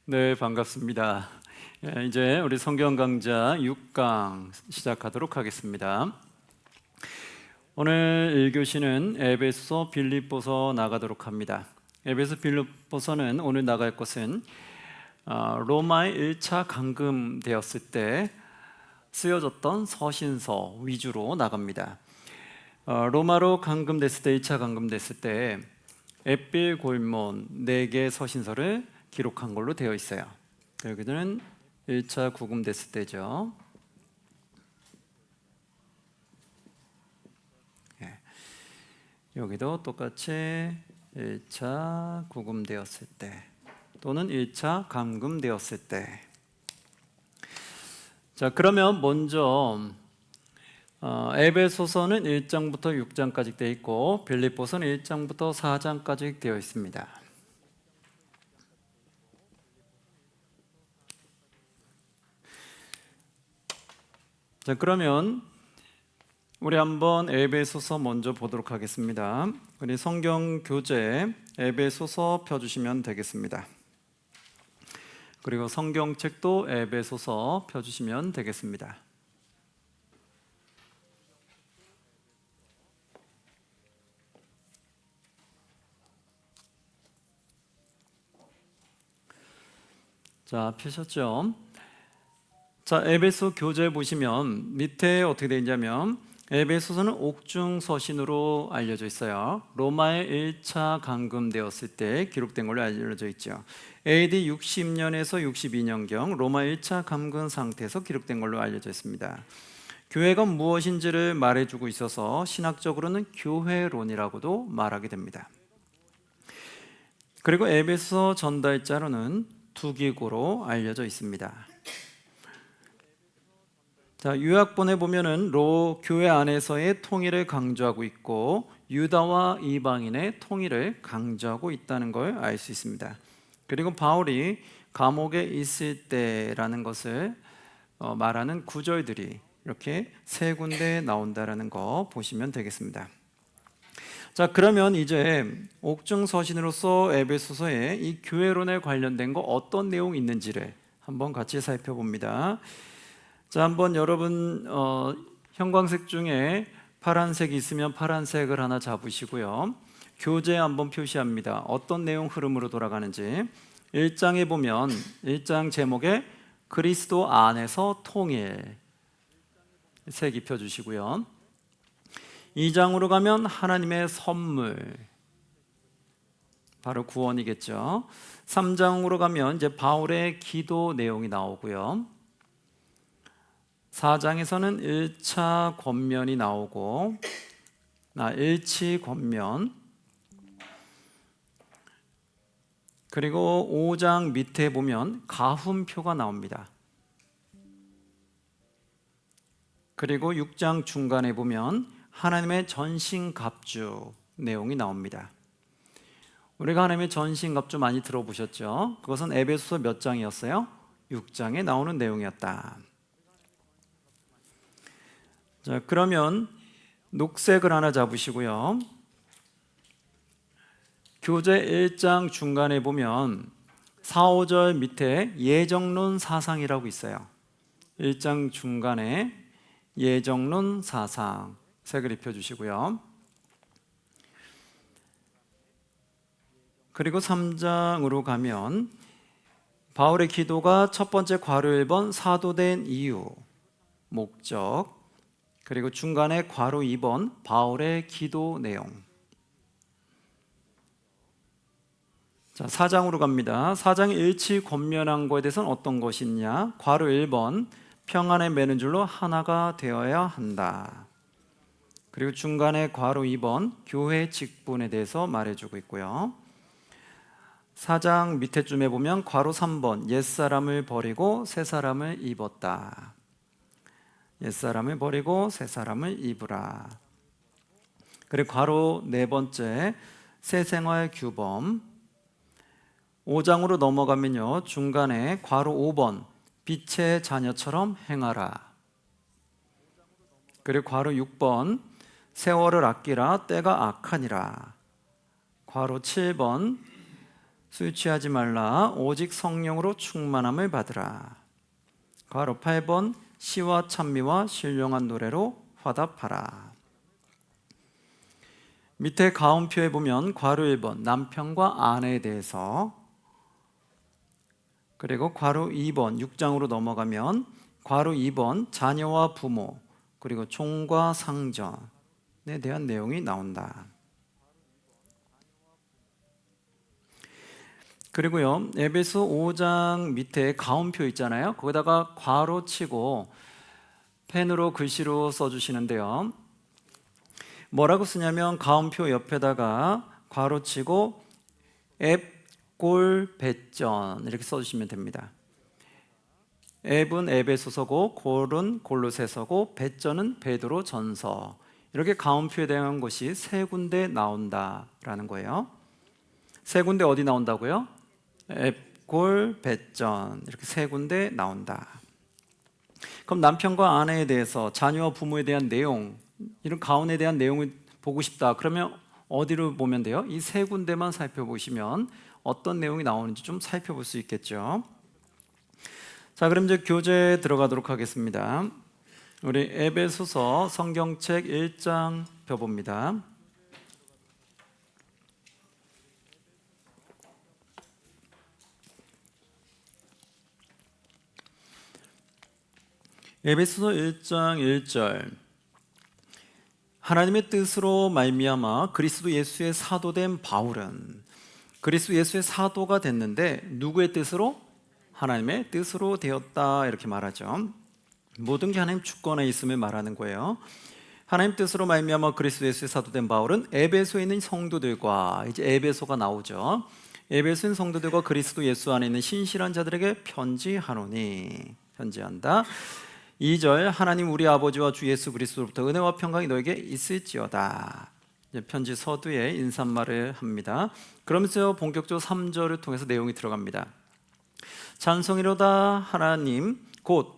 네, 반갑습니다. 이제 우리 성경 강좌 6강 시작하도록 하겠습니다. 오늘 1교시는 에베소 빌립보서 나가도록 합니다. 에베소 빌립보서는 오늘 나갈 것은 로마에 1차 감금되었을 때 쓰여졌던 서신서 위주로 나갑니다. 로마로 감금됐을 때 1차 감금됐을 때 에필골몬 4개 서신서를 기록한 걸로 되어 있어요. 여기는 1차 구금됐을 때죠. 여기도 똑같이 1차 구금되었을 때 또는 1차 감금되었을 때. 자, 그러면 먼저 에베소서는 1장부터 6장까지 되어 있고 빌립보서는 1장부터 4장까지 되어 있습니다. 자, 그러면 우리 한번 에베소서 먼저 보도록 하겠습니다. 우리 성경 교재 에베소서 펴주시면 되겠습니다. 그리고 성경책도 에베소서 펴주시면 되겠습니다. 자, 펴셨죠? 자, 에베소 교재 보시면 밑에 어떻게 되어 있냐면 에베소서는 옥중 서신으로 알려져 있어요. 로마에 1차 감금되었을 때 기록된 걸로 알려져 있죠. AD 60년에서 62년경 로마 1차 감금 상태에서 기록된 걸로 알려져 있습니다. 교회가 무엇인지를 말해주고 있어서 신학적으로는 교회론이라고도 말하게 됩니다. 그리고 에베소 전달자로는 두기고로 알려져 있습니다. 자, 요약본에 보면은 교회 안에서의 통일을 강조하고 있고 유다와 이방인의 통일을 강조하고 있다는 걸 알 수 있습니다. 그리고 바울이 감옥에 있을 때라는 것을 말하는 구절들이 이렇게 3군데 나온다라는 거 보시면 되겠습니다. 자, 그러면 이제 옥중 서신으로서 에베소서에 이 교회론에 관련된 거 어떤 내용이 있는지를 한번 같이 살펴봅니다. 자, 한번 여러분 형광색 중에 파란색이 있으면 파란색을 하나 잡으시고요. 교재 한번 표시합니다. 어떤 내용 흐름으로 돌아가는지. 1장에 보면 1장 제목에 그리스도 안에서 통일 색 입혀주시고요. 2장으로 가면 하나님의 선물, 바로 구원이겠죠. 3장으로 가면 이제 바울의 기도 내용이 나오고요. 4장에서는 1차 권면이 나오고 일치 권면, 그리고 5장 밑에 보면 가훈표가 나옵니다. 그리고 6장 중간에 보면 하나님의 전신갑주 내용이 나옵니다. 우리가 하나님의 전신갑주 많이 들어보셨죠? 그것은 에베소서 몇 장이었어요? 6장에 나오는 내용이었다. 자, 그러면 녹색을 하나 잡으시고요. 교재 1장 중간에 보면 4, 5절 밑에 예정론 사상이라고 있어요. 1장 중간에 예정론 사상 색을 입혀주시고요. 그리고 3장으로 가면 바울의 기도가 첫 번째 괄호 1번 사도된 이유, 목적, 그리고 중간에 괄호 2번 바울의 기도 내용. 자, 4장으로 갑니다. 4장의 일치 권면한 것에 대해서는 어떤 것이냐? 괄호 1번 평안에 매는 줄로 하나가 되어야 한다. 그리고 중간에 괄호 2번 교회 직분에 대해서 말해주고 있고요. 4장 밑에쯤에 보면 괄호 3번 옛사람을 버리고 새사람을 입었다. 옛사람을 버리고 새사람을 입으라. 그리고 괄호 4번째 새생활 규범. 5장으로 넘어가면요, 중간에 괄호 5번 빛의 자녀처럼 행하라. 그리고 괄호 6번 세월을 아끼라 때가 악하니라. 괄호 7번 술 취하지 말라. 오직 성령으로 충만함을 받으라. 괄호 8번 시와 찬미와 신령한 노래로 화답하라. 밑에 가운표에 보면 괄호 1번 남편과 아내에 대해서, 그리고 괄호 2번 6장으로 넘어가면 괄호 2번 자녀와 부모, 그리고 종과 상전에 대한 내용이 나온다. 그리고요, 에베소 5장 밑에 가운표 있잖아요. 거기다가 괄호 치고 펜으로 글씨로 써주시는데요. 뭐라고 쓰냐면 가운표 옆에다가 괄호 치고 앱골 배전 이렇게 써주시면 됩니다. 앱은 에베소서고 골은 골로새서고 배전은 베드로 전서. 이렇게 가운표에 대한 것이 세 군데 나온다라는 거예요. 세 군데 어디 나온다고요? 앱골 배전 이렇게 세 군데 나온다. 그럼 남편과 아내에 대해서, 자녀와 부모에 대한 내용, 이런 가운에 대한 내용을 보고 싶다. 그러면 어디로 보면 돼요? 이 세 군데만 살펴보시면 어떤 내용이 나오는지 좀 살펴볼 수 있겠죠. 자, 그럼 이제 교재에 들어가도록 하겠습니다. 우리 에베소서 성경책 1장 펴봅니다. 에베소서 1장 1절 하나님의 뜻으로 말미암아 그리스도 예수의 사도된 바울은, 그리스도 예수의 사도가 됐는데 누구의 뜻으로? 하나님의 뜻으로 되었다 이렇게 말하죠. 모든 게 하나님 주권에 있음을 말하는 거예요. 하나님 뜻으로 말미암아 그리스도 예수의 사도된 바울은 에베소에 있는 성도들과, 이제 에베소가 나오죠. 에베소인 성도들과 그리스도 예수 안에 있는 신실한 자들에게 편지하노니, 편지한다. 2절 하나님 우리 아버지와 주 예수 그리스도로부터 은혜와 평강이 너에게 있을지어다. 편지 서두에 인사말을 합니다. 그러면서 본격적으로 3절을 통해서 내용이 들어갑니다. 찬송이로다 하나님 곧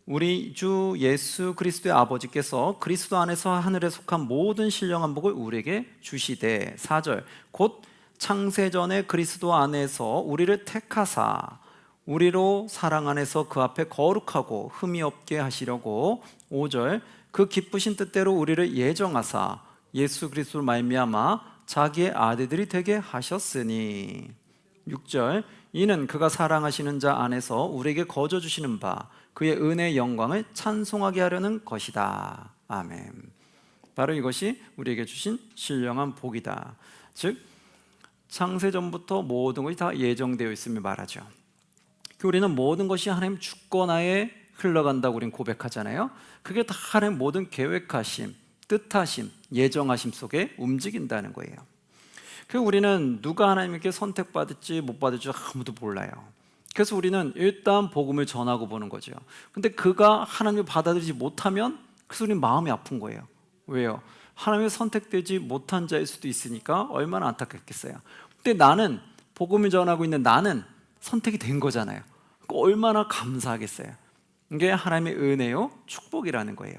우리 주 예수 그리스도의 아버지께서 그리스도 안에서 하늘에 속한 모든 신령한 복을 우리에게 주시되. 4절 곧 창세전에 그리스도 안에서 우리를 택하사 우리로 사랑 안에서 그 앞에 거룩하고 흠이 없게 하시려고. 5절 그 기쁘신 뜻대로 우리를 예정하사 예수 그리스도로 말미암아 자기의 아들들이 되게 하셨으니. 6절 이는 그가 사랑하시는 자 안에서 우리에게 거저 주시는 바 그의 은혜의 영광을 찬송하게 하려는 것이다. 아멘. 바로 이것이 우리에게 주신 신령한 복이다. 즉 창세전부터 모든 것이 다 예정되어 있음을 말하죠. 우리는 모든 것이 하나님 주권하에 흘러간다고 우리는 고백하잖아요. 그게 다 하나님 모든 계획하심, 뜻하심, 예정하심 속에 움직인다는 거예요. 우리는 누가 하나님께 선택받을지 못 받을지 아무도 몰라요. 그래서 우리는 일단 복음을 전하고 보는 거죠. 근데 그가 하나님을 받아들이지 못하면 그래서 우리는 마음이 아픈 거예요. 왜요? 하나님의 선택되지 못한 자일 수도 있으니까 얼마나 안타깝겠어요. 근데 나는, 복음을 전하고 있는 나는 선택이 된 거잖아요. 얼마나 감사하겠어요. 이게 하나님의 은혜요, 축복이라는 거예요.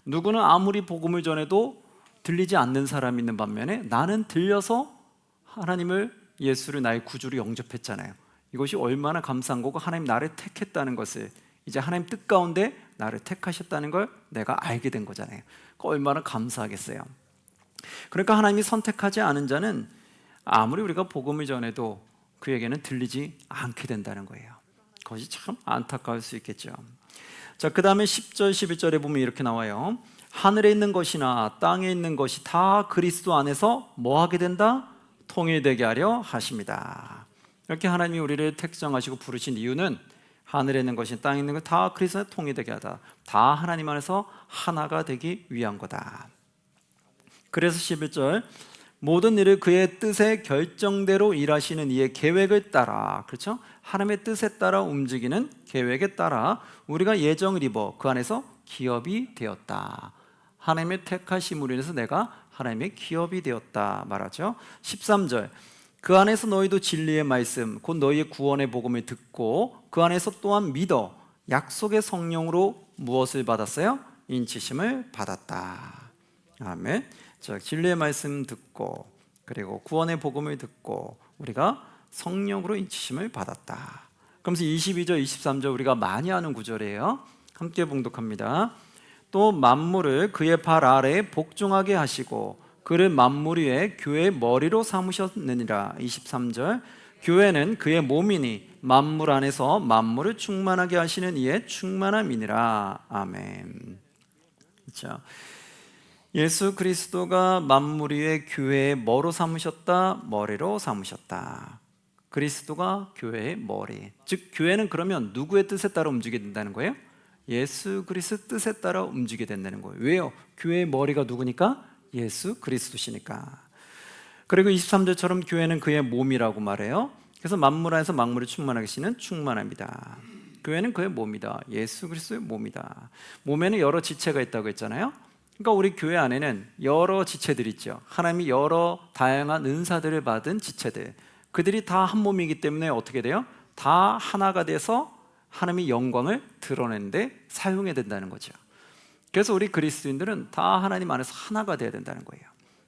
누구는 아무리 복음을 전해도 들리지 않는 사람이 있는 반면에 나는 들려서 하나님을, 예수를 나의 구주로 영접했잖아요. 이것이 얼마나 감사한 거고, 하나님 나를 택했다는 것을, 이제 하나님 뜻 가운데 나를 택하셨다는 걸 내가 알게 된 거잖아요. 얼마나 감사하겠어요. 그러니까 하나님이 선택하지 않은 자는 아무리 우리가 복음을 전해도 그에게는 들리지 않게 된다는 거예요. 그것이 참 안타까울 수 있겠죠. 자, 그 다음에 10절 11절에 보면 이렇게 나와요. 하늘에 있는 것이나 땅에 있는 것이 다 그리스도 안에서 뭐 하게 된다? 통일되게 하려 하십니다. 이렇게 하나님이 우리를 택정하시고 부르신 이유는 하늘에 있는 것이 땅에 있는 것 다 그리스도에 통일되게 하다. 다 하나님 안에서 하나가 되기 위한 거다. 그래서 11절 모든 일을 그의 뜻의 결정대로 일하시는 이의 계획을 따라, 그렇죠? 하나님의 뜻에 따라 움직이는 계획에 따라 우리가 예정을 입어 그 안에서 기업이 되었다. 하나님의 택하심으로 인해서 내가 하나님의 기업이 되었다 말하죠. 13절 그 안에서 너희도 진리의 말씀 곧 너희의 구원의 복음을 듣고 그 안에서 또한 믿어 약속의 성령으로 무엇을 받았어요? 인치심을 받았다. 아멘. 자, 진리의 말씀 듣고 그리고 구원의 복음을 듣고 우리가 성령으로 인치심을 받았다. 그러면서 22절, 23절 우리가 많이 아는 구절이에요. 함께 봉독합니다. 또 만물을 그의 발 아래에 복종하게 하시고 그를 만물 위에 교회의 머리로 삼으셨느니라. 23절 교회는 그의 몸이니 만물 안에서 만물을 충만하게 하시는 이의 충만함이니라. 아멘. 그렇죠. 예수 그리스도가 만물 위에 교회의 뭐로 삼으셨다? 머리로 삼으셨다. 그리스도가 교회의 머리. 즉 교회는 그러면 누구의 뜻에 따라 움직이게 된다는 거예요? 예수 그리스도 뜻에 따라 움직이게 된다는 거예요. 왜요? 교회의 머리가 누구니까? 예수 그리스도시니까. 그리고 23절처럼 교회는 그의 몸이라고 말해요. 그래서 만물 안에서 만물을 충만하게 하시는 충만합니다. 교회는 그의 몸이다. 예수 그리스도의 몸이다. 몸에는 여러 지체가 있다고 했잖아요. 그러니까 우리 교회 안에는 여러 지체들이 있죠. 하나님이 여러 다양한 은사들을 받은 지체들, 그들이 다 한 몸이기 때문에 어떻게 돼요? 다 하나가 돼서 하나님의 영광을 드러내는데 사용해야 된다는 거죠. 그래서 우리 그리스도인들은 다 하나님 안에서 하나가 돼야 된다는 거예요.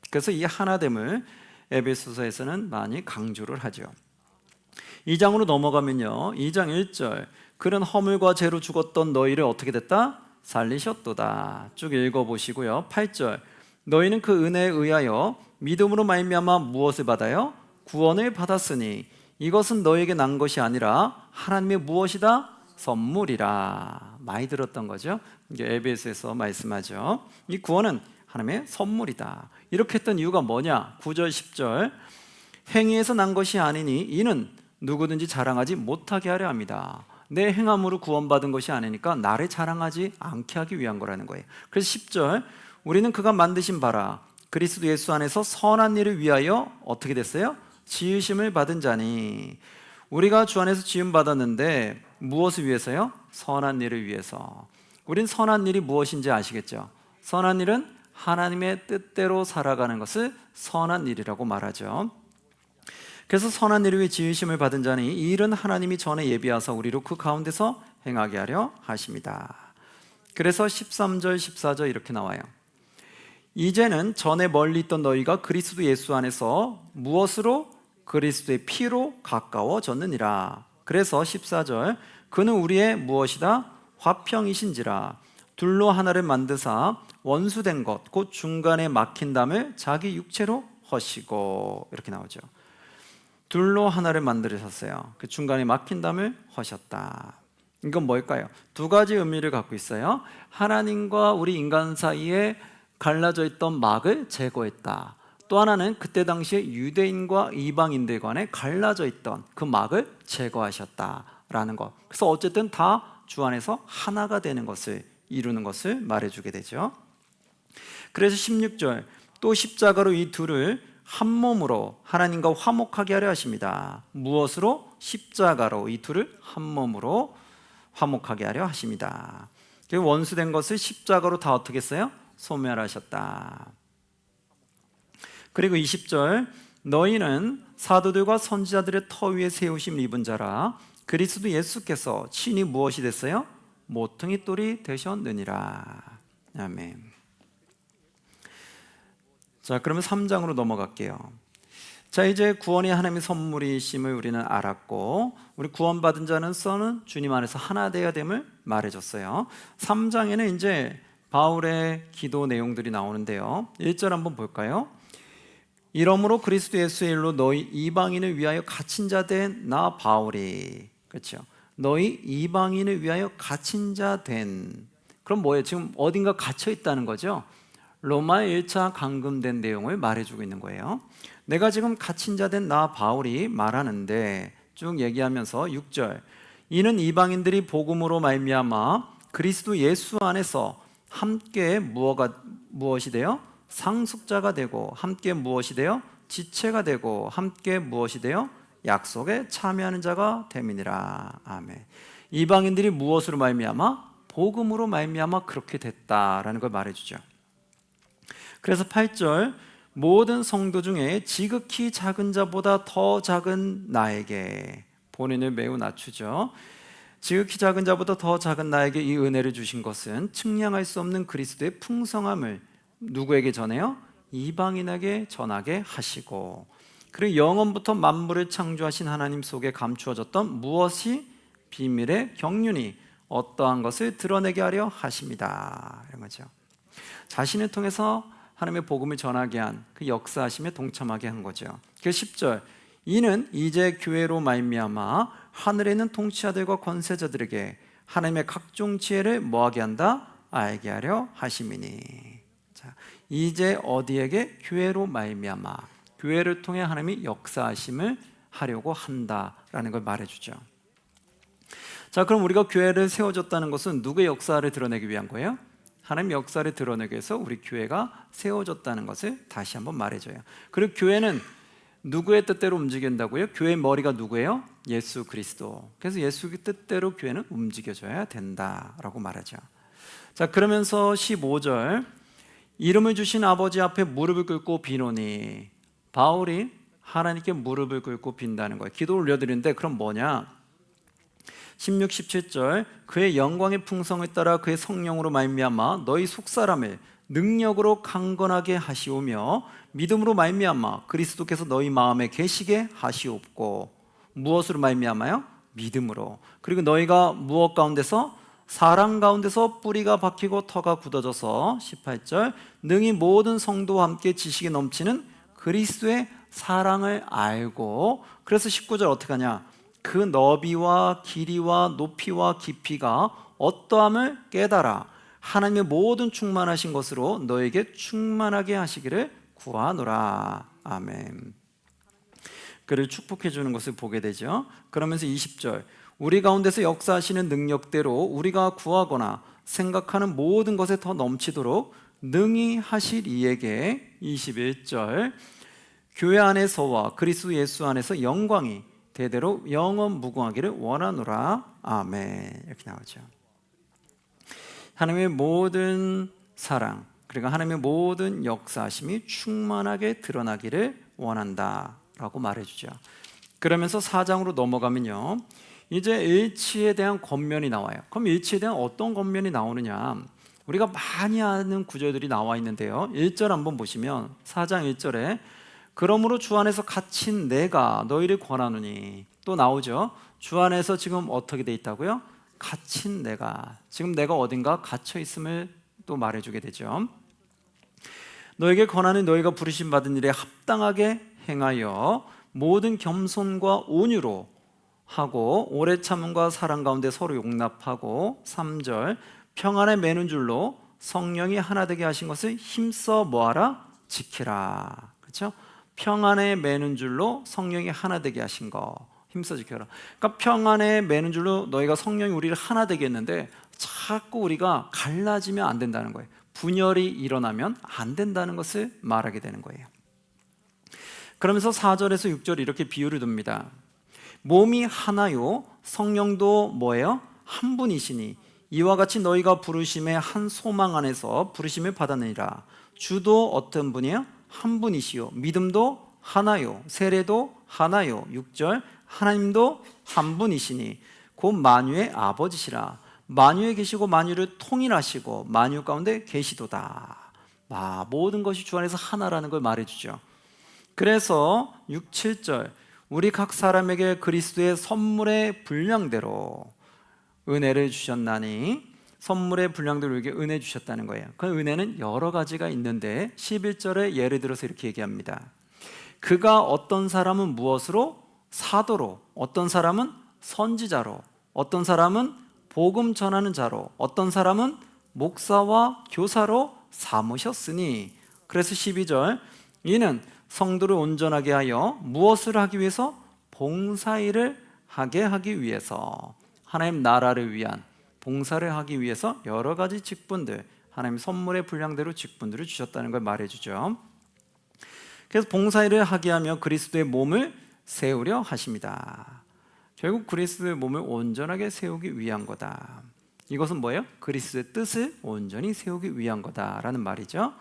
그래서 이 하나됨을 에베소서에서는 많이 강조를 하죠. 2장으로 넘어가면요, 2장 1절 그는 허물과 죄로 죽었던 너희를 어떻게 됐다? 살리셨도다. 쭉 읽어보시고요. 8절 너희는 그 은혜에 의하여 믿음으로 말미암아 무엇을 받아요? 구원을 받았으니 이것은 너에게 난 것이 아니라 하나님의 무엇이다? 선물이라. 많이 들었던 거죠. 이제 에베소에서 말씀하죠. 이 구원은 하나님의 선물이다. 이렇게 했던 이유가 뭐냐? 9절 10절 행위에서 난 것이 아니니 이는 누구든지 자랑하지 못하게 하려 합니다. 내 행함으로 구원받은 것이 아니니까 나를 자랑하지 않게 하기 위한 거라는 거예요. 그래서 10절 우리는 그가 만드신 바라 그리스도 예수 안에서 선한 일을 위하여 어떻게 됐어요? 지으심을 받은 자니. 우리가 주 안에서 지음 받았는데 무엇을 위해서요? 선한 일을 위해서. 우린 선한 일이 무엇인지 아시겠죠? 선한 일은 하나님의 뜻대로 살아가는 것을 선한 일이라고 말하죠. 그래서 선한 일을 위해 지으심을 받은 자니 이 일은 하나님이 전에 예비하사 우리로 그 가운데서 행하게 하려 하십니다. 그래서 13절 14절 이렇게 나와요. 이제는 전에 멀리 있던 너희가 그리스도 예수 안에서 무엇으로? 그리스도의 피로 가까워졌느니라. 그래서 14절 그는 우리의 무엇이다? 화평이신지라. 둘로 하나를 만드사 원수된 것 곧 중간에 막힌 담을 자기 육체로 허시고. 이렇게 나오죠. 둘로 하나를 만드셨어요. 그 중간에 막힌 담을 허셨다. 이건 뭘까요? 두 가지 의미를 갖고 있어요. 하나님과 우리 인간 사이에 갈라져 있던 막을 제거했다. 또 하나는 그때 당시에 유대인과 이방인들 간에 갈라져 있던 그 막을 제거하셨다라는 것. 그래서 어쨌든 다 주 안에서 하나가 되는 것을 이루는 것을 말해주게 되죠. 그래서 16절 또 십자가로 이 둘을 한 몸으로 하나님과 화목하게 하려 하십니다. 무엇으로? 십자가로 이 둘을 한 몸으로 화목하게 하려 하십니다. 원수된 것을 십자가로 다 어떻게 했어요? 소멸하셨다. 그리고 20절 너희는 사도들과 선지자들의 터 위에 세우심을 입은 자라 그리스도 예수께서 친히 무엇이 됐어요? 모퉁이 돌이 되셨느니라. 아멘. 자, 그러면 3장으로 넘어갈게요. 자, 이제 구원이 하나님의 선물이심을 우리는 알았고 우리 구원받은 자는 주님 안에서 하나 되어야 됨을 말해줬어요. 3장에는 이제 바울의 기도 내용들이 나오는데요. 1절 한번 볼까요? 이러므로 그리스도 예수의 일로 너희 이방인을 위하여 갇힌 자 된 나 바울이. 그렇죠? 너희 이방인을 위하여 갇힌 자 된. 그럼 뭐예요? 지금 어딘가 갇혀 있다는 거죠? 로마의 1차 감금된 내용을 말해주고 있는 거예요. 내가 지금 갇힌 자 된 나 바울이 말하는데 쭉 얘기하면서 6절 이는 이방인들이 복음으로 말미암아 그리스도 예수 안에서 함께 무엇이 돼요? 상속자가 되고 함께 무엇이 돼요? 지체가 되고 함께 무엇이 돼요? 약속에 참여하는 자가 됨이니라. 아멘. 이방인들이 무엇으로 말미암아? 복음으로 말미암아 그렇게 됐다라는 걸 말해주죠. 그래서 8절 모든 성도 중에 지극히 작은 자보다 더 작은 나에게 본인을 매우 낮추죠. 지극히 작은 자보다 더 작은 나에게 이 은혜를 주신 것은 측량할 수 없는 그리스도의 풍성함을 누구에게 전해요? 이방인에게 전하게 하시고 그리고 영원부터 만물을 창조하신 하나님 속에 감추어졌던 무엇이 비밀의 경륜이 어떠한 것을 드러내게 하려 하십니다. 이런 거죠. 자신을 통해서 하나님의 복음을 전하게 한 그 역사하심에 동참하게 한 거죠. 그 10절, 이는 이제 교회로 말미암아 하늘에 있는 통치자들과 권세자들에게 하나님의 각종 지혜를 뭐하게 한다? 알게 하려 하심이니. 자, 이제 어디에게? 교회로 말미암아, 교회를 통해 하나님이 역사하심을 하려고 한다라는 걸 말해주죠. 자, 그럼 우리가 교회를 세워졌다는 것은 누구의 역사를 드러내기 위한 거예요? 하나님의 역사를 드러내기 위해서 우리 교회가 세워졌다는 것을 다시 한번 말해줘요. 그리고 교회는 누구의 뜻대로 움직인다고요? 교회의 머리가 누구예요? 예수 그리스도. 그래서 예수의 뜻대로 교회는 움직여줘야 된다라고 말하죠. 자, 그러면서 15절, 이름을 주신 아버지 앞에 무릎을 꿇고 비노니. 바울이 하나님께 무릎을 꿇고 빈다는 거예요. 기도를 올려드리는데 그럼 뭐냐? 16, 17절, 그의 영광의 풍성을 따라 그의 성령으로 말미암아 너희 속사람을 능력으로 강건하게 하시오며 믿음으로 말미암아 그리스도께서 너희 마음에 계시게 하시옵고. 무엇으로 말미암아요? 믿음으로. 그리고 너희가 무엇 가운데서? 사랑 가운데서 뿌리가 박히고 터가 굳어져서 18절, 능히 모든 성도와 함께 지식이 넘치는 그리스도의 사랑을 알고. 그래서 19절 어떻게 하냐? 그 너비와 길이와 높이와 깊이가 어떠함을 깨달아 하나님의 모든 충만하신 것으로 너에게 충만하게 하시기를 구하노라. 아멘. 그를 축복해 주는 것을 보게 되죠. 그러면서 20절, 우리 가운데서 역사하시는 능력대로 우리가 구하거나 생각하는 모든 것에 더 넘치도록 능히 하실 이에게. 21절, 교회 안에서와 그리스도 예수 안에서 영광이 대대로 영원 무궁하기를 원하노라. 아멘. 이렇게 나오죠. 하나님의 모든 사랑, 그리고 하나님의 모든 역사하심이 충만하게 드러나기를 원한다라고 말해주죠. 그러면서 4장으로 넘어가면요, 이제 일치에 대한 권면이 나와요. 그럼 일치에 대한 어떤 권면이 나오느냐? 우리가 많이 아는 구절들이 나와 있는데요, 1절 한번 보시면 4장 1절에 그러므로 주 안에서 갇힌 내가 너희를 권하노니. 또 나오죠. 주 안에서 지금 어떻게 돼 있다고요? 갇힌 내가. 지금 내가 어딘가 갇혀 있음을 또 말해주게 되죠. 너에게 권하는 너희가 부르심 받은 일에 합당하게 행하여 모든 겸손과 온유로 하고 오래 참음과 사랑 가운데 서로 용납하고. 3절, 평안에 매는 줄로 성령이 하나 되게 하신 것을 힘써 뭐하라? 지키라. 그렇죠? 평안에 매는 줄로 성령이 하나 되게 하신 거 힘써 지켜라. 그러니까 평안에 매는 줄로 너희가 성령이 우리를 하나 되게 했는데 자꾸 우리가 갈라지면 안 된다는 거예요. 분열이 일어나면 안 된다는 것을 말하게 되는 거예요. 그러면서 4절에서 6절 이렇게 비유를 둡니다. 몸이 하나요 성령도 뭐예요? 한 분이시니 이와 같이 너희가 부르심의 한 소망 안에서 부르심을 받았느니라. 주도 어떤 분이에요? 한 분이시요 믿음도 하나요 세례도 하나요. 6절, 하나님도 한 분이시니 곧 만유의 아버지시라. 만유에 계시고 만유를 통일하시고 만유 가운데 계시도다. 모든 것이 주 안에서 하나라는 걸 말해주죠. 그래서 6, 7절, 우리 각 사람에게 그리스도의 선물의 분량대로 은혜를 주셨나니. 선물의 분량대로 우리에게 은혜 주셨다는 거예요. 그 은혜는 여러 가지가 있는데 11절에 예를 들어서 이렇게 얘기합니다. 그가 어떤 사람은 무엇으로? 사도로, 어떤 사람은 선지자로, 어떤 사람은 복음 전하는 자로, 어떤 사람은 목사와 교사로 삼으셨으니. 그래서 12절, 이는 성도를 온전하게 하여 무엇을 하기 위해서? 봉사일을 하게 하기 위해서, 하나님 나라를 위한 봉사를 하기 위해서 여러 가지 직분들, 하나님 선물의 분량대로 직분들을 주셨다는 걸 말해주죠. 그래서 봉사일을 하게 하며 그리스도의 몸을 세우려 하십니다. 결국 그리스도의 몸을 온전하게 세우기 위한 거다. 이것은 뭐예요? 그리스도의 뜻을 온전히 세우기 위한 거다라는 말이죠.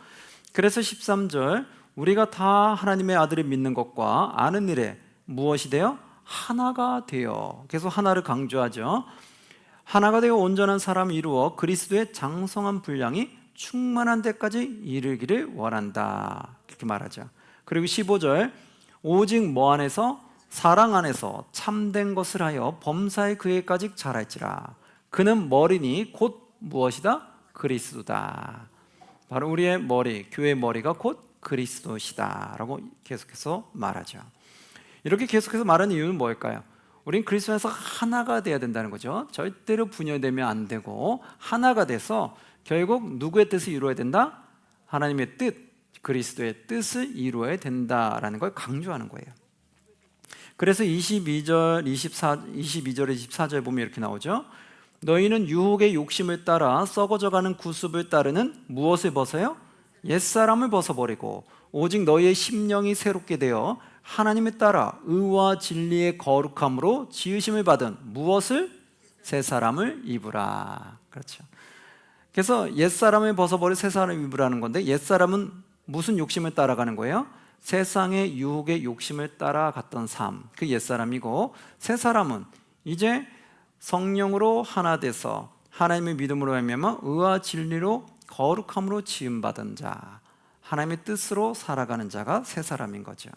그래서 13절, 우리가 다 하나님의 아들을 믿는 것과 아는 일에 무엇이 되어? 하나가 되어. 계속 하나를 강조하죠. 하나가 되어 온전한 사람을 이루어 그리스도의 장성한 분량이 충만한 데까지 이르기를 원한다. 이렇게 말하죠. 그리고 15절, 오직 뭐 안에서? 사랑 안에서 참된 것을 하여 범사에 그에까지 자랄지라. 그는 머리니 곧 무엇이다? 그리스도다. 바로 우리의 머리, 교회의 머리가 곧 그리스도시다 라고 계속해서 말하죠. 이렇게 계속해서 말하는 이유는 뭘까요? 우린 그리스도 안에서 하나가 돼야 된다는 거죠. 절대로 분열되면 안 되고 하나가 돼서 결국 누구의 뜻을 이루어야 된다? 하나님의 뜻, 그리스도의 뜻을 이루어야 된다라는 걸 강조하는 거예요. 그래서 22절, 22절에 24절 보면 이렇게 나오죠. 너희는 유혹의 욕심을 따라 썩어져가는 구습을 따르는 무엇을 벗어요? 옛사람을 벗어버리고 오직 너희의 심령이 새롭게 되어 하나님을 따라 의와 진리의 거룩함으로 지으심을 받은 무엇을? 새 사람을 입으라. 그렇죠. 그래서 옛사람을 벗어버려 새 사람을 입으라는 건데, 옛사람은 무슨 욕심을 따라가는 거예요? 세상의 유혹의 욕심을 따라갔던 삶, 그 옛사람이고, 새 사람은 이제 성령으로 하나 돼서 하나님의 믿음으로 말미암아 의와 진리로 거룩함으로 지음받은 자, 하나님의 뜻으로 살아가는 자가 새 사람인 거죠.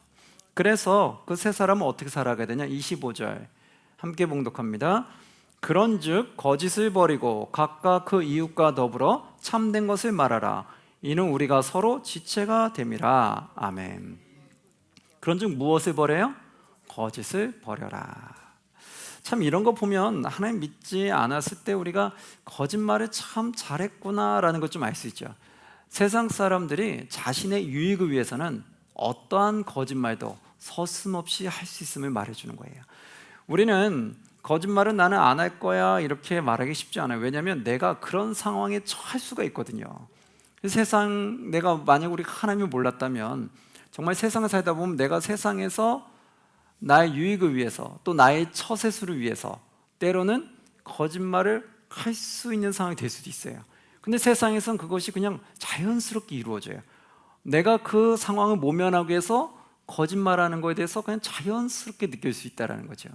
그래서 그 새 사람은 어떻게 살아가야 되냐? 25절 함께 봉독합니다. 그런즉 거짓을 버리고 각각 그 이웃과 더불어 참된 것을 말하라. 이는 우리가 서로 지체가 됨이라. 아멘. 그런즉 무엇을 버려요? 거짓을 버려라. 참 이런 거 보면 하나님 믿지 않았을 때 우리가 거짓말을 참 잘했구나라는 걸 좀 알 수 있죠. 세상 사람들이 자신의 유익을 위해서는 어떠한 거짓말도 서슴없이 할 수 있음을 말해주는 거예요. 우리는 거짓말은 나는 안 할 거야 이렇게 말하기 쉽지 않아요. 왜냐하면 내가 그런 상황에 처할 수가 있거든요. 세상, 내가 만약 우리가 하나님을 몰랐다면 정말 세상을 살다 보면 내가 세상에서 나의 유익을 위해서 또 나의 처세술을 위해서 때로는 거짓말을 할 수 있는 상황이 될 수도 있어요. 근데 세상에선 그것이 그냥 자연스럽게 이루어져요. 내가 그 상황을 모면하기 위해서 거짓말하는 것에 대해서 그냥 자연스럽게 느낄 수 있다는 거죠.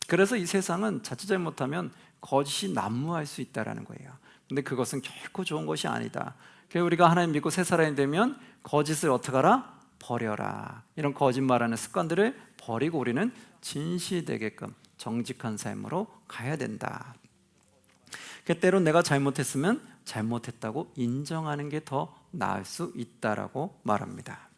그래서 이 세상은 자칫 잘못하면 거짓이 난무할 수 있다는 거예요. 근데 그것은 결코 좋은 것이 아니다. 그래서 우리가 하나님 믿고 새 사람이 되면 거짓을 어떻게 하라? 버려라. 이런 거짓말하는 습관들을 버리고 우리는 진실되게끔 정직한 삶으로 가야 된다. 때론 내가 잘못했으면 잘못했다고 인정하는 게 더 나을 수 있다라고 말합니다.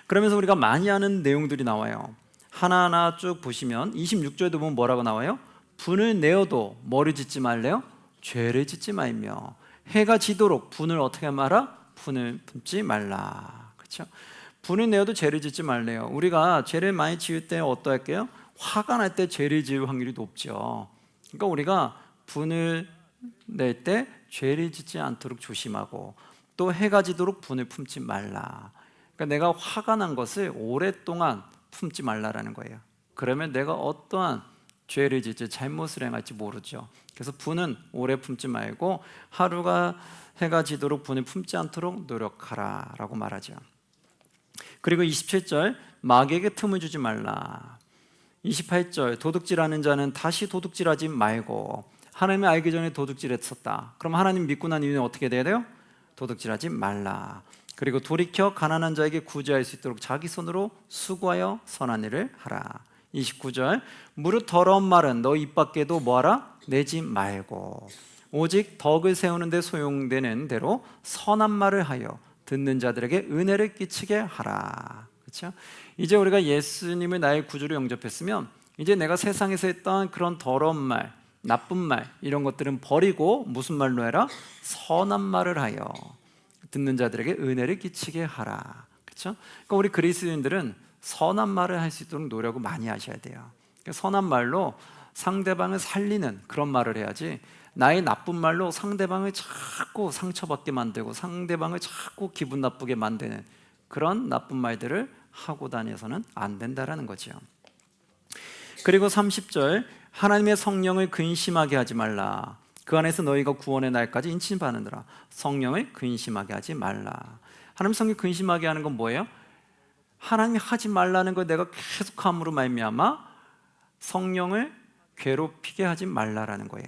그러면서 우리가 많이 하는 내용들이 나와요. 하나하나 쭉 보시면 26절도 보면 뭐라고 나와요? 분을 내어도 뭐를 짓지 말래요? 죄를 짓지 말며 해가 지도록 분을 어떻게 말아? 분을 품지 말라. 그렇죠? 분을 내어도 죄를 짓지 말래요. 우리가 죄를 많이 지을 때 어떠할게요? 화가 날 때 죄를 지을 확률이 높죠. 그러니까 우리가 분을 낼 때 죄를 짓지 않도록 조심하고 또 해가 지도록 분을 품지 말라. 그러니까 내가 화가 난 것을 오랫동안 품지 말라라는 거예요. 그러면 내가 어떠한 죄를 짓지 잘못을 행할지 모르죠. 그래서 분은 오래 품지 말고 하루가 해가 지도록 분을 품지 않도록 노력하라 라고 말하죠. 그리고 27절 마귀에게 틈을 주지 말라. 28절 도둑질하는 자는 다시 도둑질하지 말고 하나님을 알기 전에 도둑질했었다. 그럼 하나님 믿고 난 이후에 어떻게 돼야 돼요? 도둑질하지 말라. 그리고 돌이켜 가난한 자에게 구제할 수 있도록 자기 손으로 수고하여 선한 일을 하라. 29절 무릇 더러운 말은 너 입 밖에도 뭐하라? 내지 말고 오직 덕을 세우는 데 소용되는 대로 선한 말을 하여 듣는 자들에게 은혜를 끼치게 하라. 그렇죠? 이제 우리가 예수님을 나의 구주로 영접했으면 이제 내가 세상에서 했던 그런 더러운 말, 나쁜 말 이런 것들은 버리고 무슨 말로 해라? 선한 말을 하여 듣는 자들에게 은혜를 끼치게 하라. 그렇죠? 그러니까 우리 그리스도인들은 선한 말을 할 수 있도록 노력을 많이 하셔야 돼요. 그러니까 선한 말로 상대방을 살리는 그런 말을 해야지 나의 나쁜 말로 상대방을 자꾸 상처받게 만들고 상대방을 자꾸 기분 나쁘게 만드는 그런 나쁜 말들을 하고 다녀서는 안 된다라는 거죠. 그리고 30절 하나님의 성령을 근심하게 하지 말라. 그 안에서 너희가 구원의 날까지 인침받느니라. 성령을 근심하게 하지 말라. 하나님 성령 근심하게 하는 건 뭐예요? 하나님이 하지 말라는 걸 내가 계속함으로 말미암아 성령을 괴롭히게 하지 말라라는 거예요.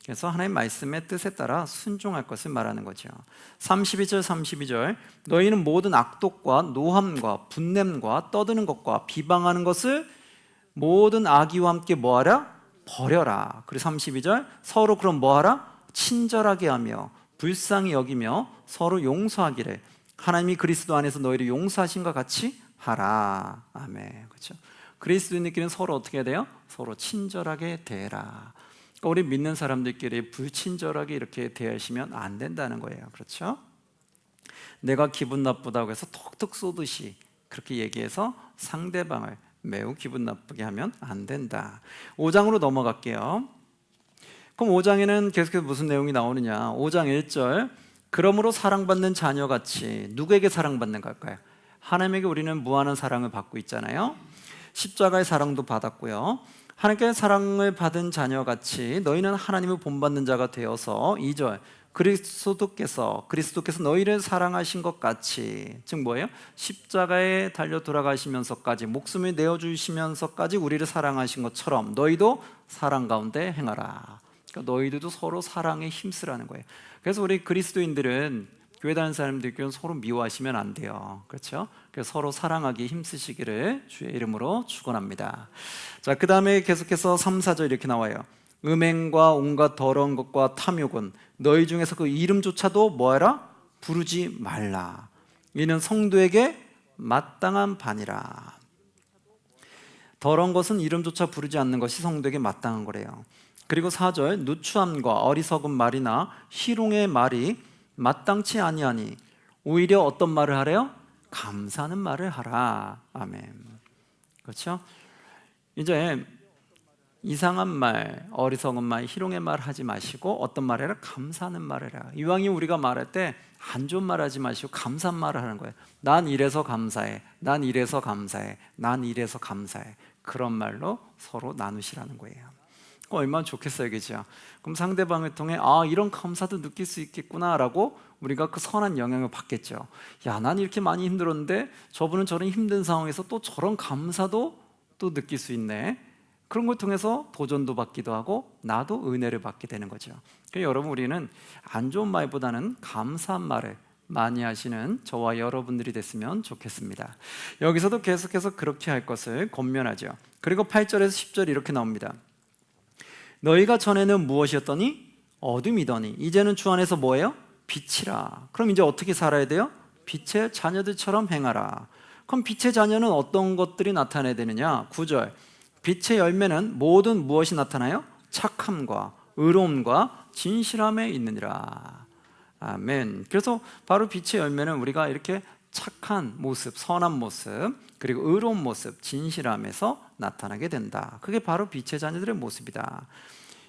그래서 하나님의 말씀의 뜻에 따라 순종할 것을 말하는 거죠. 32절 너희는 모든 악독과 노함과 분냄과 떠드는 것과 비방하는 것을 모든 악의와 함께 뭐하라? 버려라. 그리고 32절 서로 그럼 뭐하라? 친절하게 하며 불쌍히 여기며 서로 용서하기를 하나님이 그리스도 안에서 너희를 용서하신 것 같이 하라. 아멘. 그렇죠? 그리스도인들끼리는 서로 어떻게 해야 돼요? 서로 친절하게 대해라. 그러니까 우리 믿는 사람들끼리 불친절하게 이렇게 대하시면 안 된다는 거예요. 그렇죠? 내가 기분 나쁘다고 해서 톡톡 쏘듯이 그렇게 얘기해서 상대방을 매우 기분 나쁘게 하면 안 된다. 5장으로 넘어갈게요. 그럼 5장에는 계속해서 무슨 내용이 나오느냐? 5장 1절 그러므로 사랑받는 자녀같이 누구에게 사랑받는 걸까요? 하나님에게 우리는 무한한 사랑을 받고 있잖아요. 십자가의 사랑도 받았고요. 하나님께 사랑을 받은 자녀같이 너희는 하나님을 본받는 자가 되어서 2절 그리스도께서 너희를 사랑하신 것 같이, 즉 뭐예요? 십자가에 달려 돌아가시면서까지 목숨을 내어주시면서까지 우리를 사랑하신 것처럼 너희도 사랑 가운데 행하라. 그러니까 너희들도 서로 사랑에 힘쓰라는 거예요. 그래서 우리 그리스도인들은 교회 다니는 사람들끼리 서로 미워하시면 안 돼요. 그렇죠? 그래서 서로 사랑하기 힘쓰시기를 주의 이름으로 축원합니다. 자, 그 다음에 계속해서 3, 4절 이렇게 나와요. 음행과 온갖 더러운 것과 탐욕은 너희 중에서 그 이름조차도 뭐하라? 부르지 말라. 이는 성도에게 마땅한 반이라. 더러운 것은 이름조차 부르지 않는 것이 성도에게 마땅한 거래요. 그리고 4절 누추함과 어리석은 말이나 희롱의 말이 마땅치 아니하니 오히려 어떤 말을 하래요? 감사하는 말을 하라. 아멘. 그렇죠? 이제 이상한 말, 어리석은 말, 희롱의 말 하지 마시고 어떤 말 해라? 감사하는 말을 해라. 이왕이 우리가 말할 때 안 좋은 말 하지 마시고 감사한 말을 하는 거예요. 난 이래서 감사해. 난 이래서 감사해. 난 이래서 감사해. 그런 말로 서로 나누시라는 거예요. 얼마나 좋겠어요, 그죠? 그럼 상대방을 통해 이런 감사도 느낄 수 있겠구나라고 우리가 그 선한 영향을 받겠죠. 야, 난 이렇게 많이 힘들었는데 저분은 저런 힘든 상황에서 또 저런 감사도 또 느낄 수 있네. 그런 걸 통해서 도전도 받기도 하고 나도 은혜를 받게 되는 거죠. 그러니까 여러분, 우리는 안 좋은 말보다는 감사한 말을 많이 하시는 저와 여러분들이 됐으면 좋겠습니다. 여기서도 계속해서 그렇게 할 것을 권면하죠. 그리고 8절에서 10절 이렇게 나옵니다. 너희가 전에는 무엇이었더니 어둠이더니 이제는 주 안에서 뭐예요? 빛이라. 그럼 이제 어떻게 살아야 돼요? 빛의 자녀들처럼 행하라. 그럼 빛의 자녀는 어떤 것들이 나타나야 되느냐? 9절 빛의 열매는 모든 무엇이 나타나요? 착함과 의로움과 진실함에 있느니라. 아멘. 그래서 바로 빛의 열매는 우리가 이렇게 착한 모습, 선한 모습, 그리고 의로운 모습, 진실함에서 나타나게 된다. 그게 바로 빛의 자녀들의 모습이다.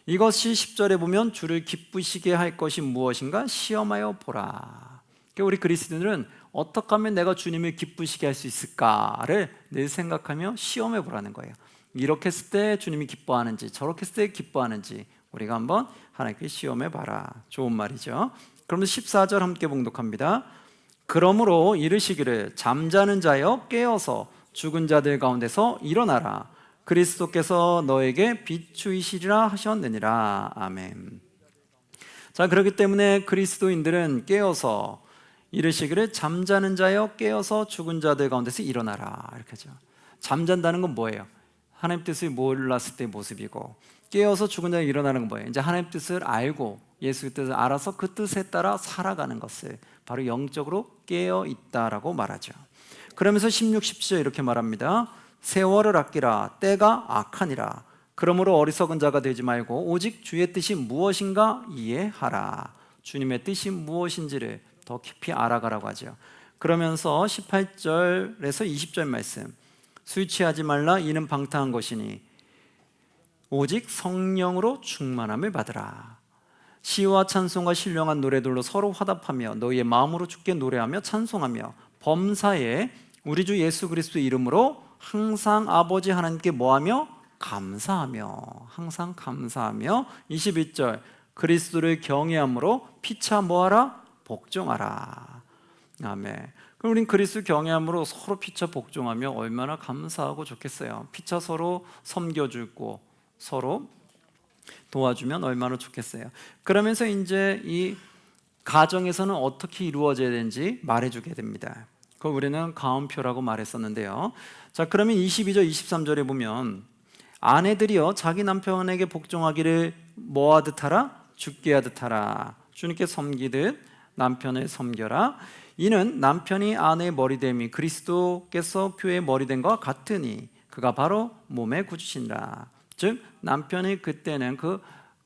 이것이 10절에 보면 주를 기쁘시게 할 것이 무엇인가 시험하여 보라. 그러니까 우리 그리스도인들은 어떻게 하면 내가 주님을 기쁘시게 할 수 있을까를 늘 생각하며 시험해 보라는 거예요. 이렇게 했을 때 주님이 기뻐하는지, 저렇게 했을 때 기뻐하는지 우리가 한번 하나님께 시험해 봐라. 좋은 말이죠. 그러면 14절 함께 봉독합니다. 그러므로 이르시기를 잠자는 자여 깨어서 죽은 자들 가운데서 일어나라. 그리스도께서 너에게 비추이시리라 하셨느니라. 아멘. 자, 그렇기 때문에 그리스도인들은 깨어서 이르시기를 잠자는 자여 깨어서 죽은 자들 가운데서 일어나라. 이렇게 하죠. 잠잔다는 건 뭐예요? 하나님 뜻을 몰랐을 때의 모습이고, 깨어서 죽은 자가 일어나는 건 뭐예요? 이제 하나님 뜻을 알고 예수의 뜻을 알아서 그 뜻에 따라 살아가는 것을 바로 영적으로 깨어 있다라고 말하죠. 그러면서 16, 17절 이렇게 말합니다. 세월을 아끼라. 때가 악하니라. 그러므로 어리석은 자가 되지 말고 오직 주의 뜻이 무엇인가 이해하라. 주님의 뜻이 무엇인지를 더 깊이 알아가라고 하죠. 그러면서 18절에서 20절 말씀, 술 취하지 말라. 이는 방탕한 것이니 오직 성령으로 충만함을 받으라. 시와 찬송과 신령한 노래들로 서로 화답하며 너희의 마음으로 주께 노래하며 찬송하며 범사에 우리 주 예수 그리스도 이름으로 항상 아버지 하나님께 뭐하며? 감사하며. 항상 감사하며. 21절 그리스도를 경외함으로 피차 뭐하라? 복종하라. 아멘. 그럼 우린 그리스도 경외함으로 서로 피차 복종하며 얼마나 감사하고 좋겠어요. 피차 서로 섬겨주고 서로 도와주면 얼마나 좋겠어요. 그러면서 이제 이 가정에서는 어떻게 이루어져야 되는지 말해주게 됩니다. 그걸 우리는 가온표라고 말했었는데요. 자, 그러면 22절, 23절에 보면 아내들이여 자기 남편에게 복종하기를 뭐하듯 하라? 죽게 하듯 하라. 주님께 섬기듯 남편을 섬겨라. 이는 남편이 아내의 머리됨이 그리스도께서 교회의 머리된 것과 같으니 그가 바로 몸의 구주시니라. 즉 남편이 그때는 그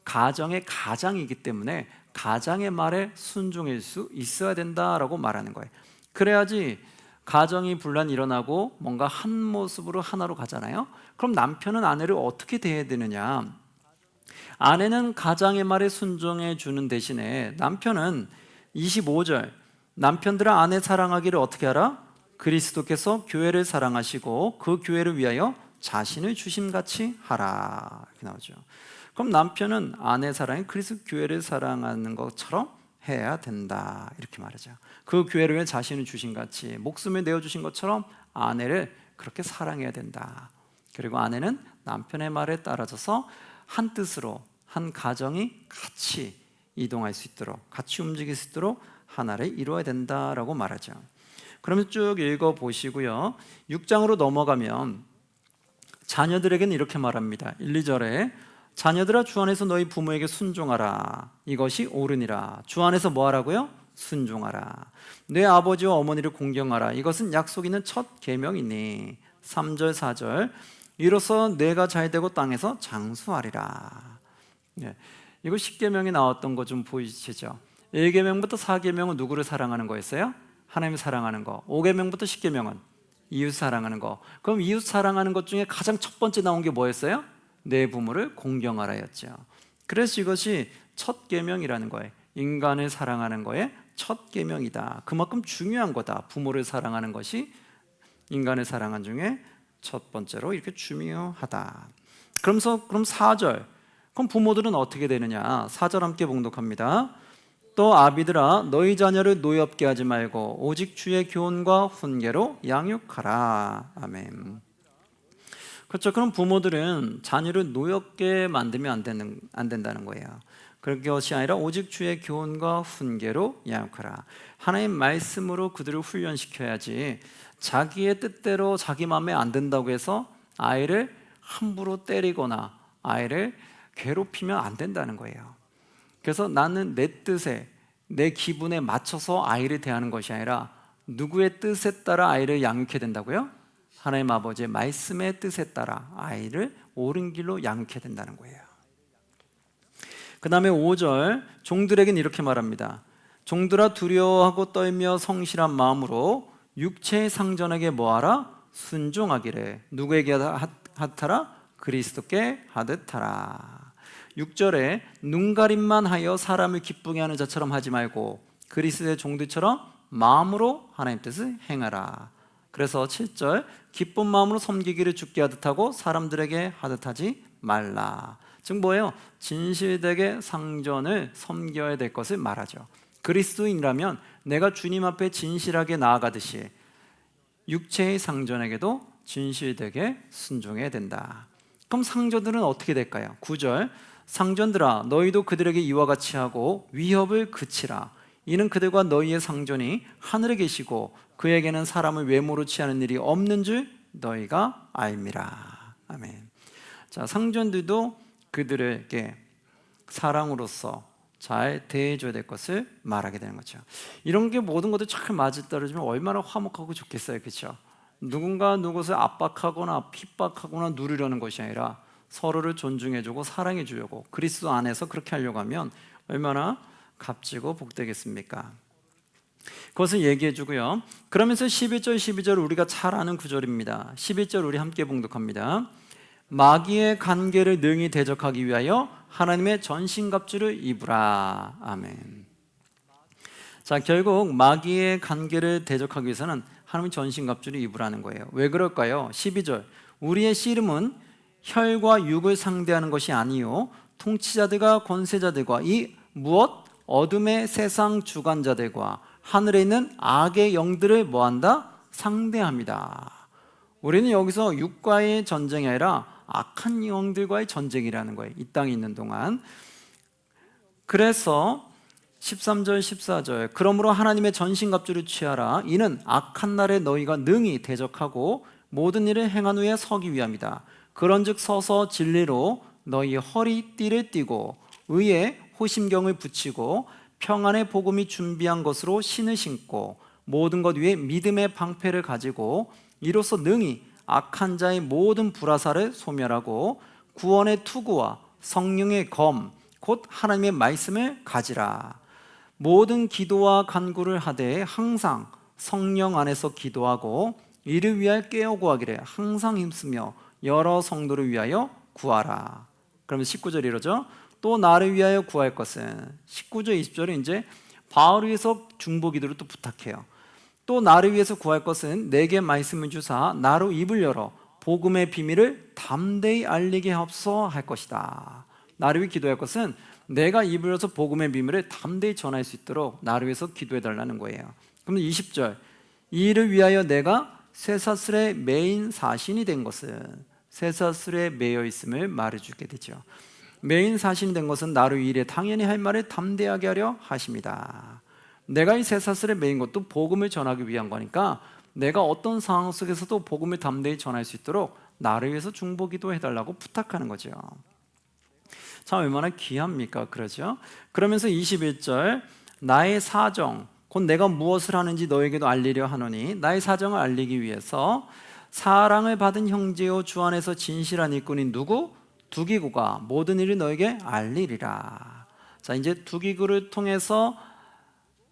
가정의 가장이기 때문에 가장의 말에 순종할 수 있어야 된다라고 말하는 거예요. 그래야지 가정이 분란 일어나고 뭔가 한 모습으로 하나로 가잖아요. 그럼 남편은 아내를 어떻게 대해야 되느냐? 아내는 가장의 말에 순종해 주는 대신에 남편은 25절 남편들아 아내 사랑하기를 어떻게 하라? 그리스도께서 교회를 사랑하시고 그 교회를 위하여 자신을 주심같이 하라. 이렇게 나오죠. 그럼 남편은 아내 사랑이 그리스도 교회를 사랑하는 것처럼 해야 된다. 이렇게 말하죠. 그 교회를 위해 자신을 주심같이 목숨을 내어주신 것처럼 아내를 그렇게 사랑해야 된다. 그리고 아내는 남편의 말에 따라져서 한 뜻으로 한 가정이 같이 이동할 수 있도록 같이 움직일 수 있도록 하나를 이루어야 된다라고 말하죠. 그러면 쭉 읽어보시고요. 6장으로 넘어가면 자녀들에게는 이렇게 말합니다. 1, 2절에 자녀들아 주 안에서 너희 부모에게 순종하라. 이것이 옳으니라. 주 안에서 뭐 하라고요? 순종하라. 내 아버지와 어머니를 공경하라. 이것은 약속 있는 첫 계명이니. 3절 4절 이로써 내가 잘되고 땅에서 장수하리라. 네. 이거 10계명이 나왔던 거 좀 보이시죠? 1계명부터 4계명은 누구를 사랑하는 거였어요? 하나님을 사랑하는 거. 5계명부터 10계명은 이웃 사랑하는 거. 그럼 이웃 사랑하는 것 중에 가장 첫 번째 나온 게 뭐였어요? 내 부모를 공경하라였죠. 그래서 이것이 첫 계명이라는 거예요. 인간을 사랑하는 거에 첫 계명이다. 그만큼 중요한 거다. 부모를 사랑하는 것이 인간을 사랑한 중에 첫 번째로 이렇게 중요하다. 그럼 4절. 그럼 부모들은 어떻게 되느냐? 4절 함께 봉독합니다. 또 아비들아 너희 자녀를 노엽게 하지 말고 오직 주의 교훈과 훈계로 양육하라. 아멘. 그렇죠. 그럼 부모들은 자녀를 노엽게 만들면 안 된다는 거예요. 그것이 아니라 오직 주의 교훈과 훈계로 양육하라. 하나님 말씀으로 그들을 훈련시켜야지 자기의 뜻대로 자기 마음에 안 든다고 해서 아이를 함부로 때리거나 아이를 괴롭히면 안 된다는 거예요. 그래서 나는 내 뜻에 내 기분에 맞춰서 아이를 대하는 것이 아니라 누구의 뜻에 따라 아이를 양육해야 된다고요? 하나님 아버지의 말씀의 뜻에 따라 아이를 옳은 길로 양육해야 된다는 거예요. 그 다음에 5절 종들에게는 이렇게 말합니다. 종들아 두려워하고 떨며 성실한 마음으로 육체의 상전에게 뭐하라? 순종하기를. 누구에게 하더라? 그리스도께 하듯 하라. 6절에 눈가림만 하여 사람을 기쁘게 하는 자처럼 하지 말고 그리스도의 종들처럼 마음으로 하나님 뜻을 행하라. 그래서 7절 기쁜 마음으로 섬기기를 주께 하듯 하고 사람들에게 하듯 하지 말라. 즉 뭐예요? 진실되게 상전을 섬겨야 될 것을 말하죠. 그리스도인이라면 내가 주님 앞에 진실하게 나아가듯이 육체의 상전에게도 진실되게 순종해야 된다. 그럼 상전들은 어떻게 될까요? 9절 상전들아 너희도 그들에게 이와 같이 하고 위협을 그치라. 이는 그들과 너희의 상전이 하늘에 계시고 그에게는 사람을 외모로 취하는 일이 없는 줄 너희가 알미라. 아멘. 자, 상전들도 그들에게 사랑으로서 잘 대해줘야 될 것을 말하게 되는 거죠. 이런 게 모든 것들 잘 맞아떨어지면 얼마나 화목하고 좋겠어요, 그렇죠? 누군가 누구를 압박하거나 핍박하거나 누르려는 것이 아니라 서로를 존중해주고 사랑해주려고 그리스도 안에서 그렇게 하려고 하면 얼마나 값지고 복되겠습니까? 그것을 얘기해주고요. 그러면서 11절, 12절 우리가 잘 아는 구절입니다. 11절 우리 함께 봉독합니다. 마귀의 관계를 능히 대적하기 위하여 하나님의 전신갑주를 입으라. 아멘. 자, 결국 마귀의 관계를 대적하기 위해서는 하나님의 전신갑주를 입으라는 거예요. 왜 그럴까요? 12절 우리의 씨름은 혈과 육을 상대하는 것이 아니요 통치자들과 권세자들과 이 무엇? 어둠의 세상 주관자들과 하늘에 있는 악의 영들을 뭐한다? 상대합니다. 우리는 여기서 육과의 전쟁이 아니라 악한 영들과의 전쟁이라는 거예요. 이 땅에 있는 동안. 그래서 13절 14절 그러므로 하나님의 전신갑주를 취하라. 이는 악한 날에 너희가 능히 대적하고 모든 일을 행한 후에 서기 위함이다. 그런즉 서서 진리로 너희 허리띠를 띠고 의에 호심경을 붙이고 평안의 복음이 준비한 것으로 신을 신고 모든 것 위에 믿음의 방패를 가지고 이로써 능히 악한 자의 모든 불화살을 소멸하고 구원의 투구와 성령의 검 곧 하나님의 말씀을 가지라. 모든 기도와 간구를 하되 항상 성령 안에서 기도하고 이를 위하여 깨어 구하기를 항상 힘쓰며 여러 성도를 위하여 구하라. 그러면 19절 이러죠. 또 나를 위하여 구할 것은 19절 20절은 이제 바울을 위해서 중보기도를 또 부탁해요. 또 나를 위해서 구할 것은 내게 말씀을 주사 나로 입을 열어 복음의 비밀을 담대히 알리게 하옵소서 할 것이다. 나를 위해 기도할 것은 내가 입을 열어서 복음의 비밀을 담대히 전할 수 있도록 나를 위해서 기도해 달라는 거예요. 그럼 20절 이 일을 위하여 내가 쇠사슬에 매인 사신이 된 것은 쇠사슬에 매여 있음을 말해주게 되죠. 매인 사신이 된 것은 나로 이 일에 당연히 할 말을 담대하게 하려 하십니다. 내가 이 쇠사슬에 매인 것도 복음을 전하기 위한 거니까 내가 어떤 상황 속에서도 복음을 담대히 전할 수 있도록 나를 위해서 중보기도 해달라고 부탁하는 거죠. 참 얼마나 귀합니까? 그러죠? 그러면서 21절 나의 사정 곧 내가 무엇을 하는지 너에게도 알리려 하노니 나의 사정을 알리기 위해서 사랑을 받은 형제요 주 안에서 진실한 일꾼인 누구? 두기고가 모든 일을 너에게 알리리라. 자, 이제 두기고를 통해서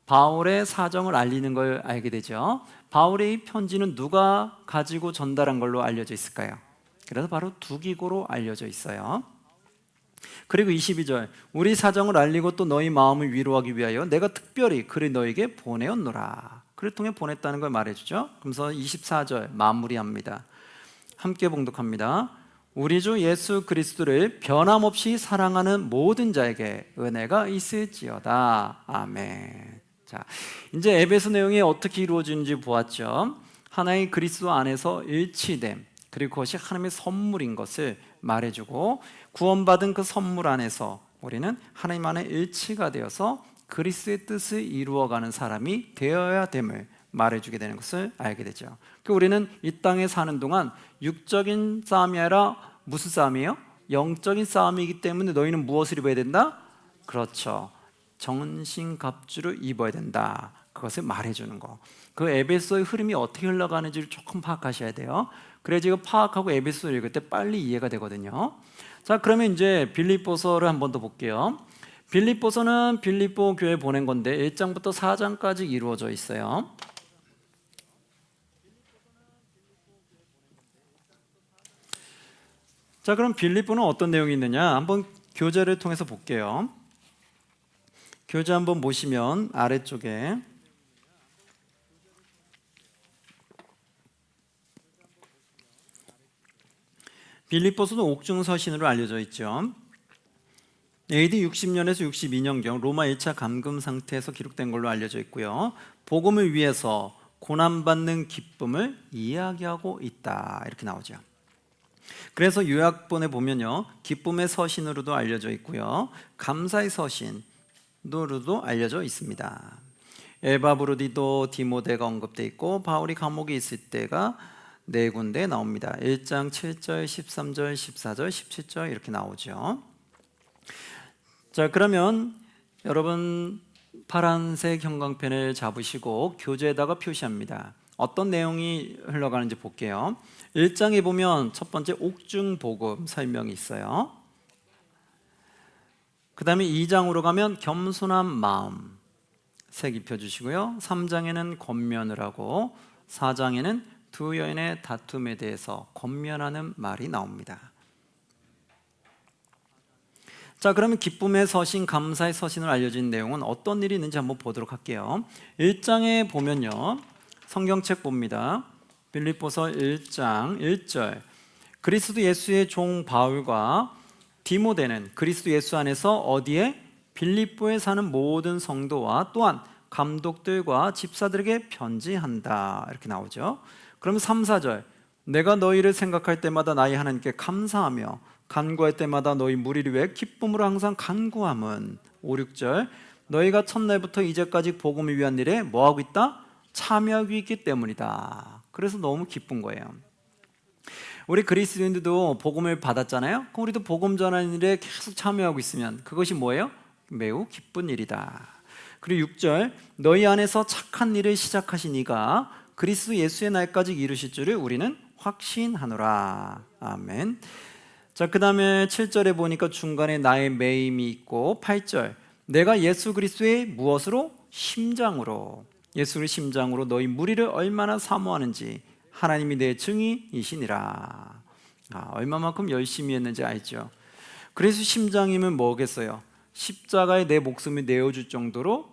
바울의 사정을 알리는 걸 알게 되죠. 바울의 이 편지는 누가 가지고 전달한 걸로 알려져 있을까요? 그래서 바로 두기고로 알려져 있어요. 그리고 22절 우리 사정을 알리고 또 너희 마음을 위로하기 위하여 내가 특별히 글을 너에게 보내었노라. 글을 통해 보냈다는 걸 말해주죠. 그래서 24절 마무리합니다. 함께 봉독합니다. 우리 주 예수 그리스도를 변함없이 사랑하는 모든 자에게 은혜가 있을지어다. 아멘. 자, 이제 에베소 내용이 어떻게 이루어지는지 보았죠. 하나의 그리스도 안에서 일치됨, 그리고 그것이 하나님의 선물인 것을 말해주고 구원받은 그 선물 안에서 우리는 하나님 안에 일치가 되어서 그리스도의 뜻을 이루어가는 사람이 되어야 됨을 말해주게 되는 것을 알게 되죠. 우리는 이 땅에 사는 동안 육적인 싸움이 아니라 무슨 싸움이에요? 영적인 싸움이기 때문에 너희는 무엇을 입어야 된다? 그렇죠. 정신갑주를 입어야 된다. 그것을 말해주는 거. 그 에베소의 흐름이 어떻게 흘러가는지를 조금 파악하셔야 돼요. 그래야 지금 파악하고 에베소를 읽을 때 빨리 이해가 되거든요. 자, 그러면 이제 빌립보서를 한 번 더 볼게요. 빌립보서는 빌립보 교회에 보낸 건데 1장부터 4장까지 이루어져 있어요. 자, 그럼 빌립보는 어떤 내용이 있느냐? 한번 교재를 통해서 볼게요. 교재 한번 보시면 아래쪽에 빌립보서는 옥중서신으로 알려져 있죠. AD 60년에서 62년경 로마 1차 감금 상태에서 기록된 걸로 알려져 있고요. 복음을 위해서 고난받는 기쁨을 이야기하고 있다 이렇게 나오죠. 그래서 요약본에 보면요, 기쁨의 서신으로도 알려져 있고요, 감사의 서신으로도 알려져 있습니다. 에바브로디도 디모데가 언급되어 있고 바울이 감옥에 있을 때가 네 군데 나옵니다. 1장 7절, 13절, 14절, 17절 이렇게 나오죠. 자, 그러면 여러분 파란색 형광펜을 잡으시고 교재에다가 표시합니다. 어떤 내용이 흘러가는지 볼게요. 1장에 보면 첫 번째 옥중복음 설명이 있어요. 그 다음에 2장으로 가면 겸손한 마음 색 입혀주시고요. 3장에는 권면을 하고 4장에는 두 여인의 다툼에 대해서 권면하는 말이 나옵니다. 자, 그러면 기쁨의 서신, 감사의 서신으로 알려진 내용은 어떤 일이 있는지 한번 보도록 할게요. 1장에 보면요, 성경책 봅니다. 빌립보서 1장 1절 그리스도 예수의 종 바울과 디모데는 그리스도 예수 안에서 어디에? 빌립보에 사는 모든 성도와 또한 감독들과 집사들에게 편지한다 이렇게 나오죠. 그러면 3, 4절 내가 너희를 생각할 때마다 나의 하나님께 감사하며 간구할 때마다 너희 무리를 위해 기쁨으로 항상 간구함은 5, 6절 너희가 첫날부터 이제까지 복음을 위한 일에 뭐하고 있다? 참여하고 있기 때문이다. 그래서 너무 기쁜 거예요. 우리 그리스도인들도 복음을 받았잖아요. 그럼 우리도 복음 전하는 일에 계속 참여하고 있으면 그것이 뭐예요? 매우 기쁜 일이다. 그리고 6절 너희 안에서 착한 일을 시작하신 이가 그리스도 예수의 날까지 이루실 줄을 우리는 확신하노라. 아멘. 자, 그 다음에 7절에 보니까 중간에 나의 매임이 있고 8절 내가 예수 그리스도의 무엇으로? 심장으로. 예수를 심장으로 너희 무리를 얼마나 사모하는지 하나님이 내 증인이시니라. 얼마만큼 열심히 했는지 알죠. 그래서 심장이면 뭐겠어요? 십자가에 내 목숨을 내어줄 정도로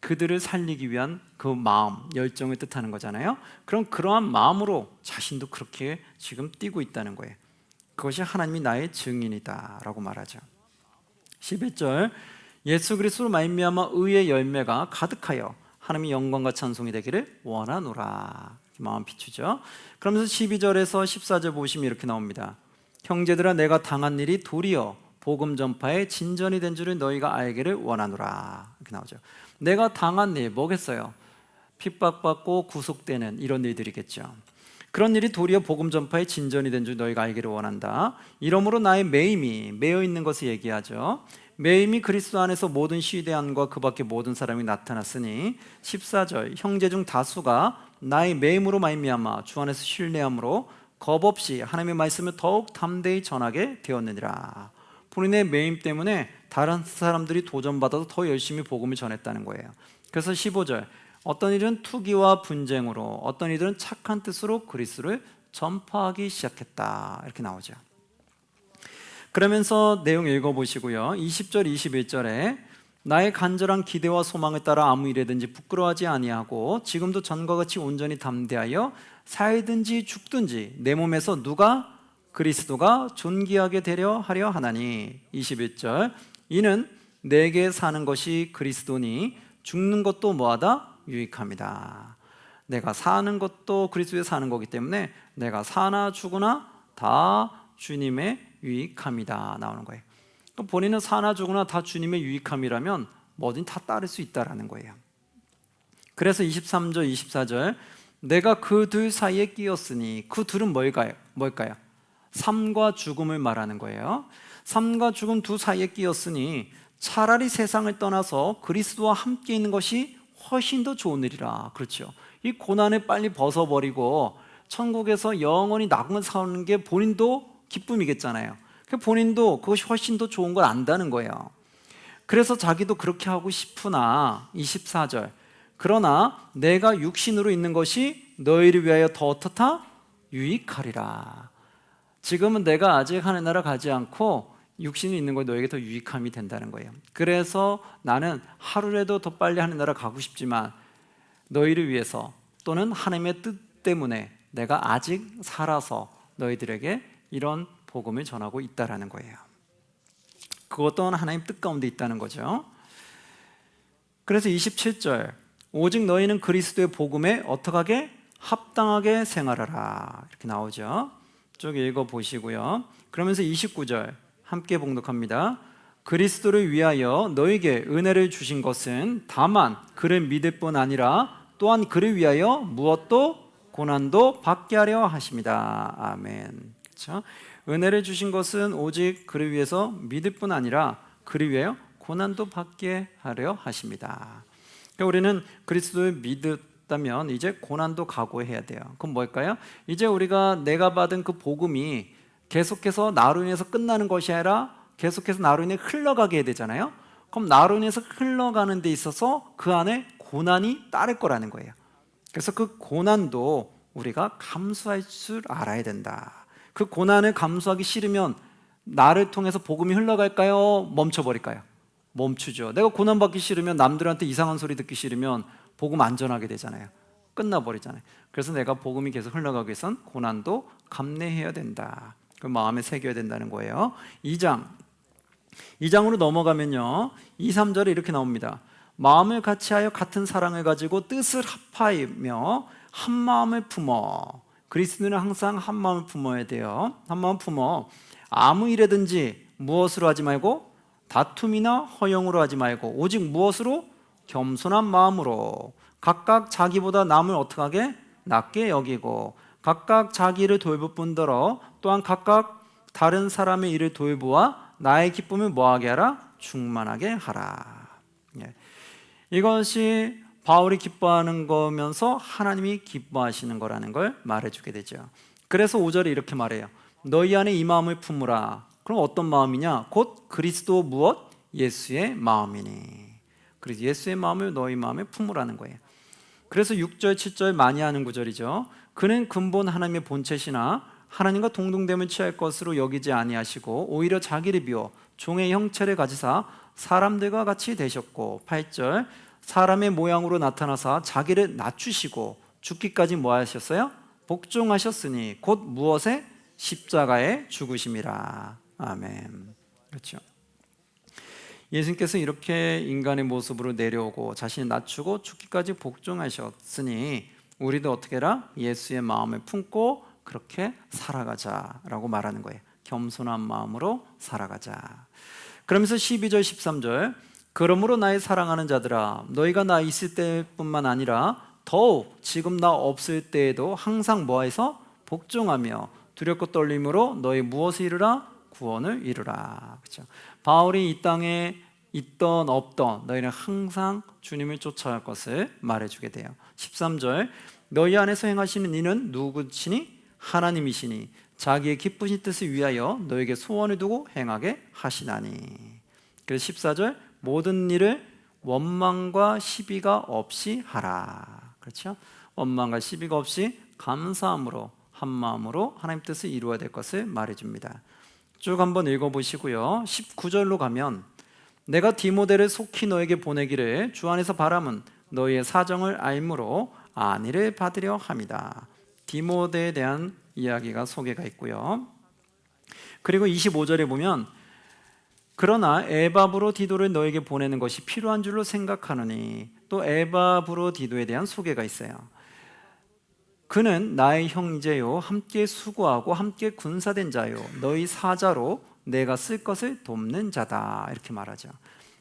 그들을 살리기 위한 그 마음, 열정을 뜻하는 거잖아요. 그럼 그러한 마음으로 자신도 그렇게 지금 뛰고 있다는 거예요. 그것이 하나님이 나의 증인이다 라고 말하죠. 11절 예수 그리스도로 말미암아 의의 열매가 가득하여 하나님의 영광과 찬송이 되기를 원하노라. 마음 비추죠. 그러면서 12절에서 14절 보시면 이렇게 나옵니다. 형제들아 내가 당한 일이 도리어 복음 전파의 진전이 된 줄을 너희가 알기를 원하노라. 이렇게 나오죠. 내가 당한 일 뭐겠어요? 핍박받고 구속되는 이런 일들이겠죠. 그런 일이 도리어 복음 전파의 진전이 된 줄 너희가 알기를 원한다. 이러므로 나의 매임이 매여 있는 것을 얘기하죠. 매임이 그리스도 안에서 모든 시대함과 그 밖에 모든 사람이 나타났으니 14절 형제 중 다수가 나의 매임으로 말미암아 주 안에서 신뢰함으로 겁없이 하나님의 말씀을 더욱 담대히 전하게 되었느니라. 본인의 매임 때문에 다른 사람들이 도전받아서 더 열심히 복음을 전했다는 거예요. 그래서 15절 어떤 일은 투기와 분쟁으로 어떤 이들은 착한 뜻으로 그리스도를 전파하기 시작했다 이렇게 나오죠. 그러면서 내용 읽어보시고요. 20절 21절에 나의 간절한 기대와 소망을 따라 아무 일에든지 부끄러워하지 아니하고 지금도 전과 같이 온전히 담대하여 살든지 죽든지 내 몸에서 누가 그리스도가 존귀하게 되려 하려 하나니 21절 이는 내게 사는 것이 그리스도니 죽는 것도 뭐하다? 유익함이다. 내가 사는 것도 그리스도에 사는 거기 때문에 내가 사나 죽으나 다 주님의 유익함이다 나오는 거예요. 본인은 사나 죽으나 다 주님의 유익함이라면 뭐든 다 따를 수 있다라는 거예요. 그래서 23절 24절 내가 그 둘 사이에 끼었으니 그 둘은 뭘까요? 삶과 죽음을 말하는 거예요. 삶과 죽음 두 사이에 끼었으니 차라리 세상을 떠나서 그리스도와 함께 있는 것이 훨씬 더 좋은 일이라. 그렇죠. 이 고난을 빨리 벗어버리고 천국에서 영원히 낙원 사는 게 본인도 기쁨이겠잖아요. 본인도 그것이 훨씬 더 좋은 걸 안다는 거예요. 그래서 자기도 그렇게 하고 싶으나 24절 그러나 내가 육신으로 있는 것이 너희를 위하여 더 어떻다? 유익하리라. 지금은 내가 아직 하늘나라 가지 않고 육신이 있는 거 너에게 더 유익함이 된다는 거예요. 그래서 나는 하루라도 더 빨리 하늘나라 가고 싶지만 너희를 위해서 또는 하나님의 뜻 때문에 내가 아직 살아서 너희들에게 이런 복음을 전하고 있다라는 거예요. 그것 또한 하나님 뜻 가운데 있다는 거죠. 그래서 27절 오직 너희는 그리스도의 복음에 어떻게 합당하게 생활하라 이렇게 나오죠. 쭉 읽어보시고요. 그러면서 29절 함께 봉독합니다. 그리스도를 위하여 너에게 은혜를 주신 것은 다만 그를 믿을 뿐 아니라 또한 그를 위하여 무엇도 고난도 받게 하려 하십니다. 아멘. 그렇죠? 은혜를 주신 것은 오직 그를 위해서 믿을 뿐 아니라 그를 위하여 고난도 받게 하려 하십니다. 그러니까 우리는 그리스도를 믿었다면 이제 고난도 각오해야 돼요. 그럼 뭘까요? 이제 우리가 내가 받은 그 복음이 계속해서 나로 인해서 끝나는 것이 아니라 계속해서 나로 인해 흘러가게 해야 되잖아요. 그럼 나로 인해서 흘러가는 데 있어서 그 안에 고난이 따를 거라는 거예요. 그래서 그 고난도 우리가 감수할 줄 알아야 된다. 그 고난을 감수하기 싫으면 나를 통해서 복음이 흘러갈까요? 멈춰버릴까요? 멈추죠. 내가 고난받기 싫으면 남들한테 이상한 소리 듣기 싫으면 복음 안 전하게 되잖아요. 끝나버리잖아요. 그래서 내가 복음이 계속 흘러가기 위해선 고난도 감내해야 된다. 그 마음에 새겨야 된다는 거예요. 2장으로 넘어가면요 2, 3절에 이렇게 나옵니다. 마음을 같이하여 같은 사랑을 가지고 뜻을 합하며 한 마음을 품어 그리스도인은 항상 한 마음을 품어야 돼요. 한 마음 품어 아무 일에든지 무엇으로 하지 말고 다툼이나 허영으로 하지 말고 오직 무엇으로? 겸손한 마음으로 각각 자기보다 남을 어떻게 하게? 낮게 여기고 각각 자기를 돌볼 뿐더러 또한 각각 다른 사람의 일을 돌보아 나의 기쁨을 뭐하게 하라? 충만하게 하라. 예. 이것이 바울이 기뻐하는 거면서 하나님이 기뻐하시는 거라는 걸 말해주게 되죠. 그래서 5절에 이렇게 말해요. 너희 안에 이 마음을 품으라. 그럼 어떤 마음이냐? 곧 그리스도 무엇? 예수의 마음이니. 그래서 예수의 마음을 너희 마음에 품으라는 거예요. 그래서 6절, 7절 많이 하는 구절이죠. 그는 근본 하나님의 본체시나 하나님과 동등됨을 취할 것으로 여기지 아니하시고 오히려 자기를 비워 종의 형체를 가지사 사람들과 같이 되셨고 8절 사람의 모양으로 나타나사 자기를 낮추시고 죽기까지 뭐 하셨어요? 복종하셨으니 곧 무엇에? 십자가에 죽으심이라. 아멘. 그렇죠. 예수님께서 이렇게 인간의 모습으로 내려오고 자신을 낮추고 죽기까지 복종하셨으니 우리도 어떻게 해라? 예수의 마음을 품고 그렇게 살아가자라고 말하는 거예요. 겸손한 마음으로 살아가자. 그러면서 12절 13절 그러므로 나의 사랑하는 자들아 너희가 나 있을 때뿐만 아니라 더욱 지금 나 없을 때에도 항상 뭐해서 복종하며 두렵고 떨림으로 너희 무엇을 이루라? 구원을 이루라. 그렇죠? 바울이 이 땅에 있던 없던 너희는 항상 주님을 쫓아갈 것을 말해주게 돼요. 13절 너희 안에서 행하시는 이는 누구시니? 하나님이시니 자기의 기쁘신 뜻을 위하여 너에게 소원을 두고 행하게 하시나니. 그래서 14절 모든 일을 원망과 시비가 없이 하라. 그렇죠? 원망과 시비가 없이 감사함으로 한 마음으로 하나님 뜻을 이루어야 될 것을 말해줍니다. 쭉 한번 읽어보시고요. 19절로 가면 내가 디모데를 속히 너에게 보내기를 주 안에서 바람은 너희의 사정을 알므로 안위를 받으려 함이다. 디모데에 대한 이야기가 소개가 있고요. 그리고 25절에 보면 그러나 에바브로디도를 너에게 보내는 것이 필요한 줄로 생각하노니 또 에바브로디도에 대한 소개가 있어요. 그는 나의 형제요 함께 수고하고 함께 군사된 자요 너희 사자로 내가 쓸 것을 돕는 자다 이렇게 말하죠.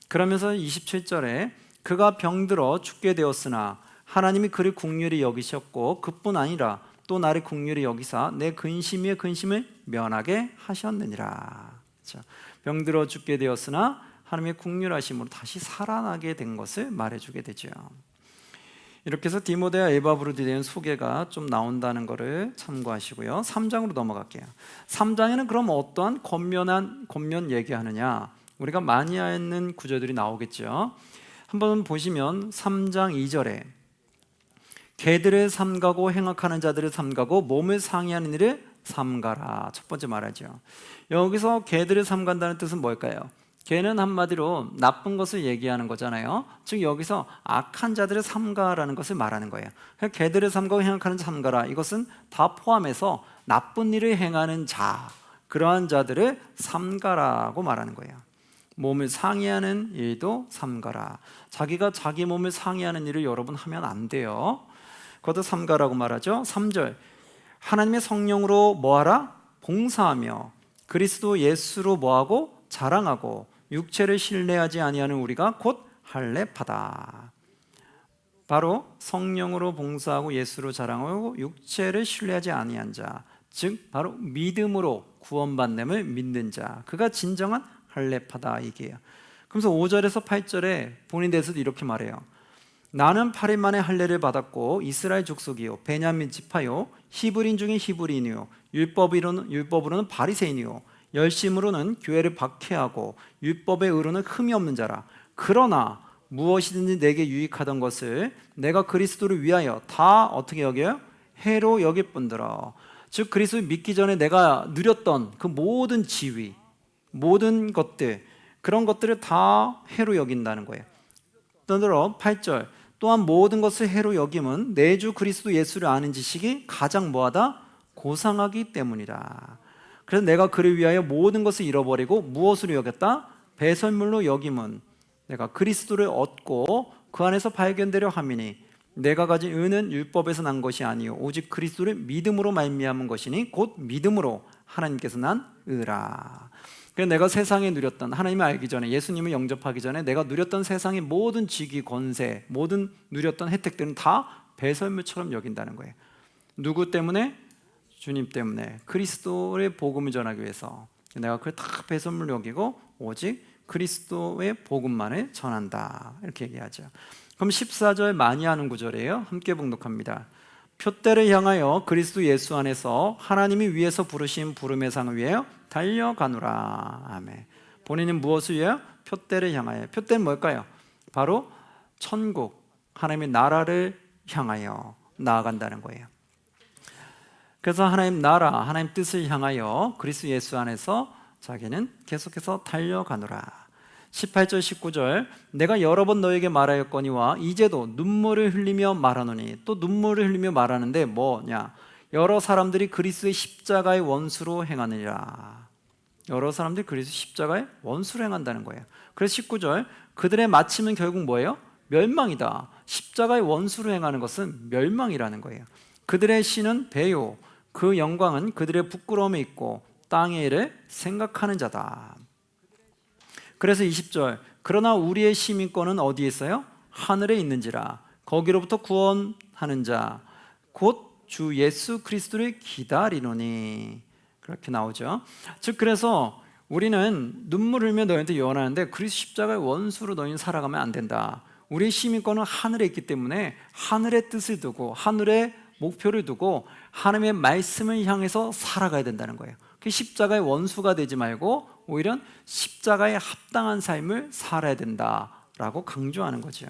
그러면서 27절에 그가 병들어 죽게 되었으나 하나님이 그를 긍휼히 여기셨고 그뿐 아니라 또 나를 긍휼히 여기사 내 근심 위에 근심을 면하게 하셨느니라. 그렇죠? 병들어 죽게 되었으나 하나님의 긍휼하심으로 다시 살아나게 된 것을 말해주게 되죠. 이렇게 해서 디모데와 에바브로디에 대한 소개가 좀 나온다는 것을 참고하시고요. 3장으로 넘어갈게요. 3장에는 그럼 어떠한 권면 얘기하느냐? 우리가 많이 아는 구절들이 나오겠죠. 한번 보시면 3장 2절에 개들을 삼가고 행악하는 자들을 삼가고 몸을 상해하는 일을 삼가라. 첫 번째 말하죠. 여기서 개들을 삼간다는 뜻은 뭘까요? 개는 한마디로 나쁜 것을 얘기하는 거잖아요. 즉 여기서 악한 자들을 삼가라는 것을 말하는 거예요. 개들을 삼가고 행악하는 자 삼가라. 이것은 다 포함해서 나쁜 일을 행하는 자, 그러한 자들을 삼가라고 말하는 거예요. 몸을 상해하는 일도 삼가라. 자기가 자기 몸을 상해하는 일을 여러분 하면 안 돼요. 그것도 삼가라고 말하죠. 3절 하나님의 성령으로 뭐하라? 봉사하며 그리스도 예수로 뭐하고? 자랑하고 육체를 신뢰하지 아니하는 우리가 곧 할례파다. 바로 성령으로 봉사하고 예수로 자랑하고 육체를 신뢰하지 아니한 자, 즉 바로 믿음으로 구원받음을 믿는 자, 그가 진정한 할례파다 이게요. 그래서 5절에서 8절에 본인 대해서도 이렇게 말해요. 나는 8일 만에 할례를 받았고 이스라엘 족속이요 베냐민 지파요 히브리인 중에 히브리인이요 율법으로는 바리새인이요 열심으로는 교회를 박해하고 율법의 의로는 흠이 없는 자라. 그러나 무엇이든지 내게 유익하던 것을 내가 그리스도를 위하여 다 어떻게 여겨요? 해로 여길 뿐더러. 즉 그리스도를 믿기 전에 내가 누렸던 그 모든 지위, 모든 것들, 그런 것들을 다 해로 여긴다는 거예요. 뿐더러 8절 또한 모든 것을 해로 여김은 내 주 그리스도 예수를 아는 지식이 가장 뭐하다? 고상하기 때문이라. 그래서 내가 그를 위하여 모든 것을 잃어버리고 무엇으로 여겼다? 배설물로 여김은 내가 그리스도를 얻고 그 안에서 발견되려 함이니 내가 가진 의는 율법에서 난 것이 아니요 오직 그리스도를 믿음으로 말미암은 것이니 곧 믿음으로 하나님께서 난 의라. 그래서 내가 세상에 누렸던, 하나님을 알기 전에, 예수님을 영접하기 전에 내가 누렸던 세상의 모든 직위, 권세, 모든 누렸던 혜택들은 다 배설물처럼 여긴다는 거예요. 누구 때문에? 주님 때문에, 그리스도의 복음을 전하기 위해서 내가 그걸 다 배설물 여기고 오직 그리스도의 복음만을 전한다, 이렇게 얘기하죠. 그럼 14절 많이 하는 구절이에요. 함께 봉독합니다. 표대를 향하여 그리스도 예수 안에서 하나님이 위에서 부르신 부름의 상을 위하여 달려가노라. 아멘. 본인은 무엇을 위하여? 표대를 향하여. 표대는 뭘까요? 바로 천국, 하나님의 나라를 향하여 나아간다는 거예요. 그래서 하나님 나라, 하나님 뜻을 향하여 그리스도 예수 안에서 자기는 계속해서 달려가노라. 18절 19절 내가 여러 번 너에게 말하였거니와 이제도 눈물을 흘리며 말하노니. 또 눈물을 흘리며 말하는데 뭐냐? 여러 사람들이 그리스도의 십자가의 원수로 행하느니라. 여러 사람들이 그리스도 십자가의 원수로 행한다는 거예요. 그래서 19절 그들의 마침은 결국 뭐예요? 멸망이다. 십자가의 원수로 행하는 것은 멸망이라는 거예요. 그들의 신은 배요, 그 영광은 그들의 부끄러움에 있고 땅의 일을 생각하는 자다. 그래서 20절 그러나 우리의 시민권은 어디에 있어요? 하늘에 있는지라. 거기로부터 구원하는 자 곧 주 예수 그리스도를 기다리노니. 그렇게 나오죠. 즉 그래서 우리는 눈물 흘며 너희한테 유언하는데 그리스도 십자가의 원수로 너희는 살아가면 안 된다. 우리의 시민권은 하늘에 있기 때문에 하늘의 뜻을 두고 하늘의 목표를 두고 하나님의 말씀을 향해서 살아가야 된다는 거예요. 그 십자가의 원수가 되지 말고 오히려 십자가에 합당한 삶을 살아야 된다라고 강조하는 거죠.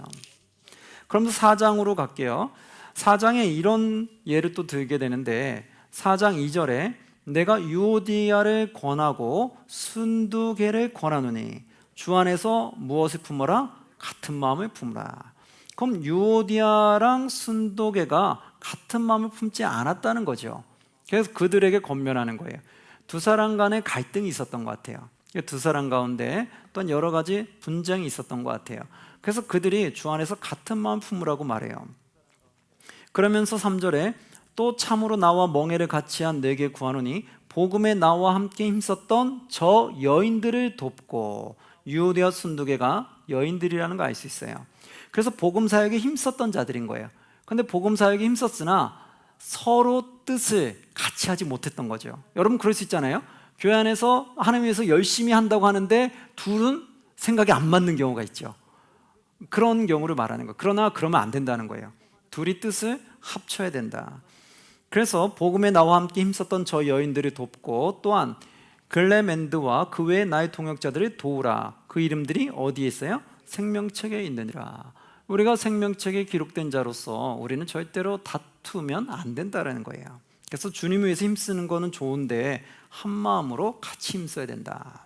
그럼 4장으로 갈게요. 4장에 이런 예를 또 들게 되는데 4장 2절에 내가 유오디아를 권하고 순두개를 권하노니 주 안에서 무엇을 품어라? 같은 마음을 품으라. 그럼 유오디아랑 순두개가 같은 마음을 품지 않았다는 거죠. 그래서 그들에게 권면하는 거예요. 두 사람 간에 갈등이 있었던 것 같아요. 두 사람 가운데 또한 여러 가지 분쟁이 있었던 것 같아요. 그래서 그들이 주 안에서 같은 마음 품으라고 말해요. 그러면서 3절에 또 참으로 나와 멍에를 같이 한 내게 구하노니 복음에 나와 함께 힘썼던 저 여인들을 돕고. 유오디아 순두개가 여인들이라는 거 알 수 있어요. 그래서 복음 사역에 힘썼던 자들인 거예요. 그런데 복음 사역에 힘썼으나 서로 뜻을 같이 하지 못했던 거죠. 여러분 그럴 수 있잖아요. 교회 안에서 하나님 위해서 열심히 한다고 하는데 둘은 생각이 안 맞는 경우가 있죠. 그런 경우를 말하는 거예요. 그러나 그러면 안 된다는 거예요. 둘이 뜻을 합쳐야 된다. 그래서 복음에 나와 함께 힘썼던 저 여인들을 돕고 또한 글레멘드와 그 외의 나의 동역자들을 도우라. 그 이름들이 어디에 있어요? 생명책에 있느니라. 우리가 생명책에 기록된 자로서 우리는 절대로 다투면 안 된다는 거예요. 그래서 주님을 위해서 힘쓰는 거는 좋은데 한 마음으로 같이 힘써야 된다.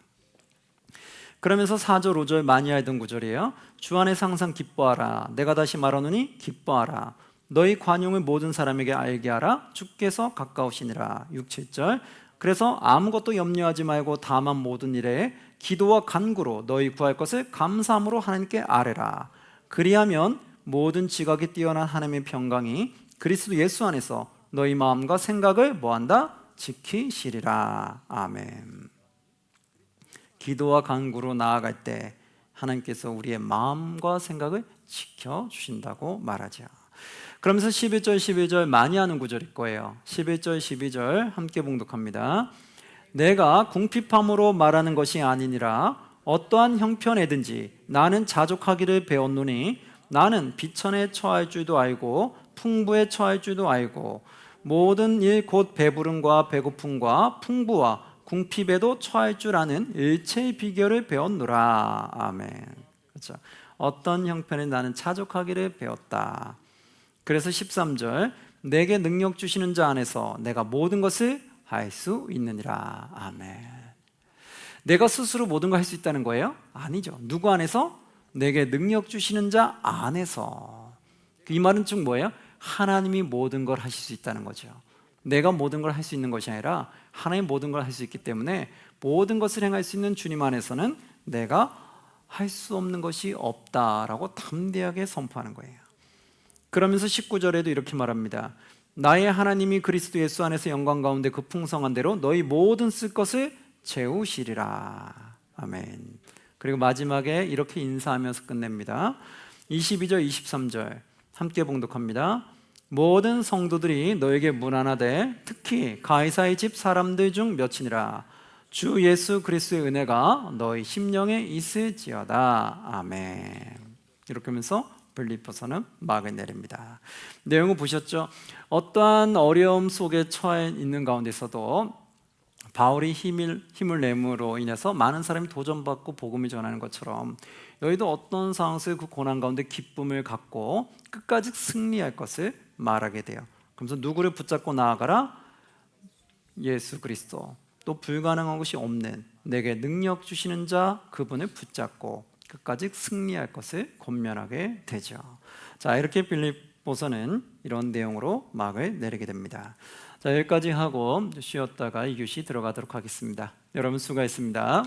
그러면서 4절 5절 많이 알던 구절이에요. 주 안에서 항상 기뻐하라. 내가 다시 말하노니 기뻐하라. 너희 관용을 모든 사람에게 알게 하라. 주께서 가까우시니라. 6, 7절 그래서 아무것도 염려하지 말고 다만 모든 일에 기도와 간구로 너희 구할 것을 감사함으로 하나님께 아뢰라. 그리하면 모든 지각이 뛰어난 하나님의 평강이 그리스도 예수 안에서 너희 마음과 생각을 뭐한다? 지키시리라. 아멘. 기도와 간구로 나아갈 때 하나님께서 우리의 마음과 생각을 지켜주신다고 말하죠. 그러면서 11절 12절 많이 하는 구절일 거예요. 11절 12절 함께 봉독합니다. 내가 궁핍함으로 말하는 것이 아니니라. 어떠한 형편에든지 나는 자족하기를 배웠노니 나는 비천에 처할 줄도 알고 풍부에 처할 줄도 알고 모든 일 곧 배부름과 배고픔과 풍부와 궁핍에도 처할 줄 아는 일체의 비결을 배웠노라. 아멘. 그렇죠. 어떤 형편에 나는 자족하기를 배웠다. 그래서 13절 내게 능력 주시는 자 안에서 내가 모든 것을 할 수 있느니라. 아멘. 내가 스스로 모든 걸 할 수 있다는 거예요? 아니죠. 누구 안에서? 내게 능력 주시는 자 안에서. 이 말은 즉 뭐예요? 하나님이 모든 걸 하실 수 있다는 거죠. 내가 모든 걸 할 수 있는 것이 아니라 하나님 모든 걸 할 수 있기 때문에 모든 것을 행할 수 있는 주님 안에서는 내가 할 수 없는 것이 없다라고 담대하게 선포하는 거예요. 그러면서 19절에도 이렇게 말합니다. 나의 하나님이 그리스도 예수 안에서 영광 가운데 그 풍성한 대로 너희 모든 쓸 것을 채우시리라. 아멘. 그리고 마지막에 이렇게 인사하면서 끝냅니다. 22절 23절 함께 봉독합니다. 모든 성도들이 너에게 문안하되 특히 가이사의 집 사람들 중 몇이니라. 주 예수 그리스도의 은혜가 너희 심령에 있을지어다. 아멘. 이렇게 하면서 빌립보서는 막을 내립니다. 내용을 보셨죠? 어떠한 어려움 속에 처해 있는 가운데서도 바울이 힘을 내므로 인해서 많은 사람이 도전받고 복음을 전하는 것처럼 너희도 어떤 상황 속 그 고난 가운데 기쁨을 갖고 끝까지 승리할 것을 말하게 돼요. 그러면서 누구를 붙잡고 나아가라? 예수 그리스도. 또 불가능한 것이 없는 내게 능력 주시는 자 그분을 붙잡고 끝까지 승리할 것을 권면하게 되죠. 자, 이렇게 빌립보서는 이런 내용으로 막을 내리게 됩니다. 자, 여기까지 하고 쉬었다가 2교시 들어가도록 하겠습니다. 여러분 수고했습니다.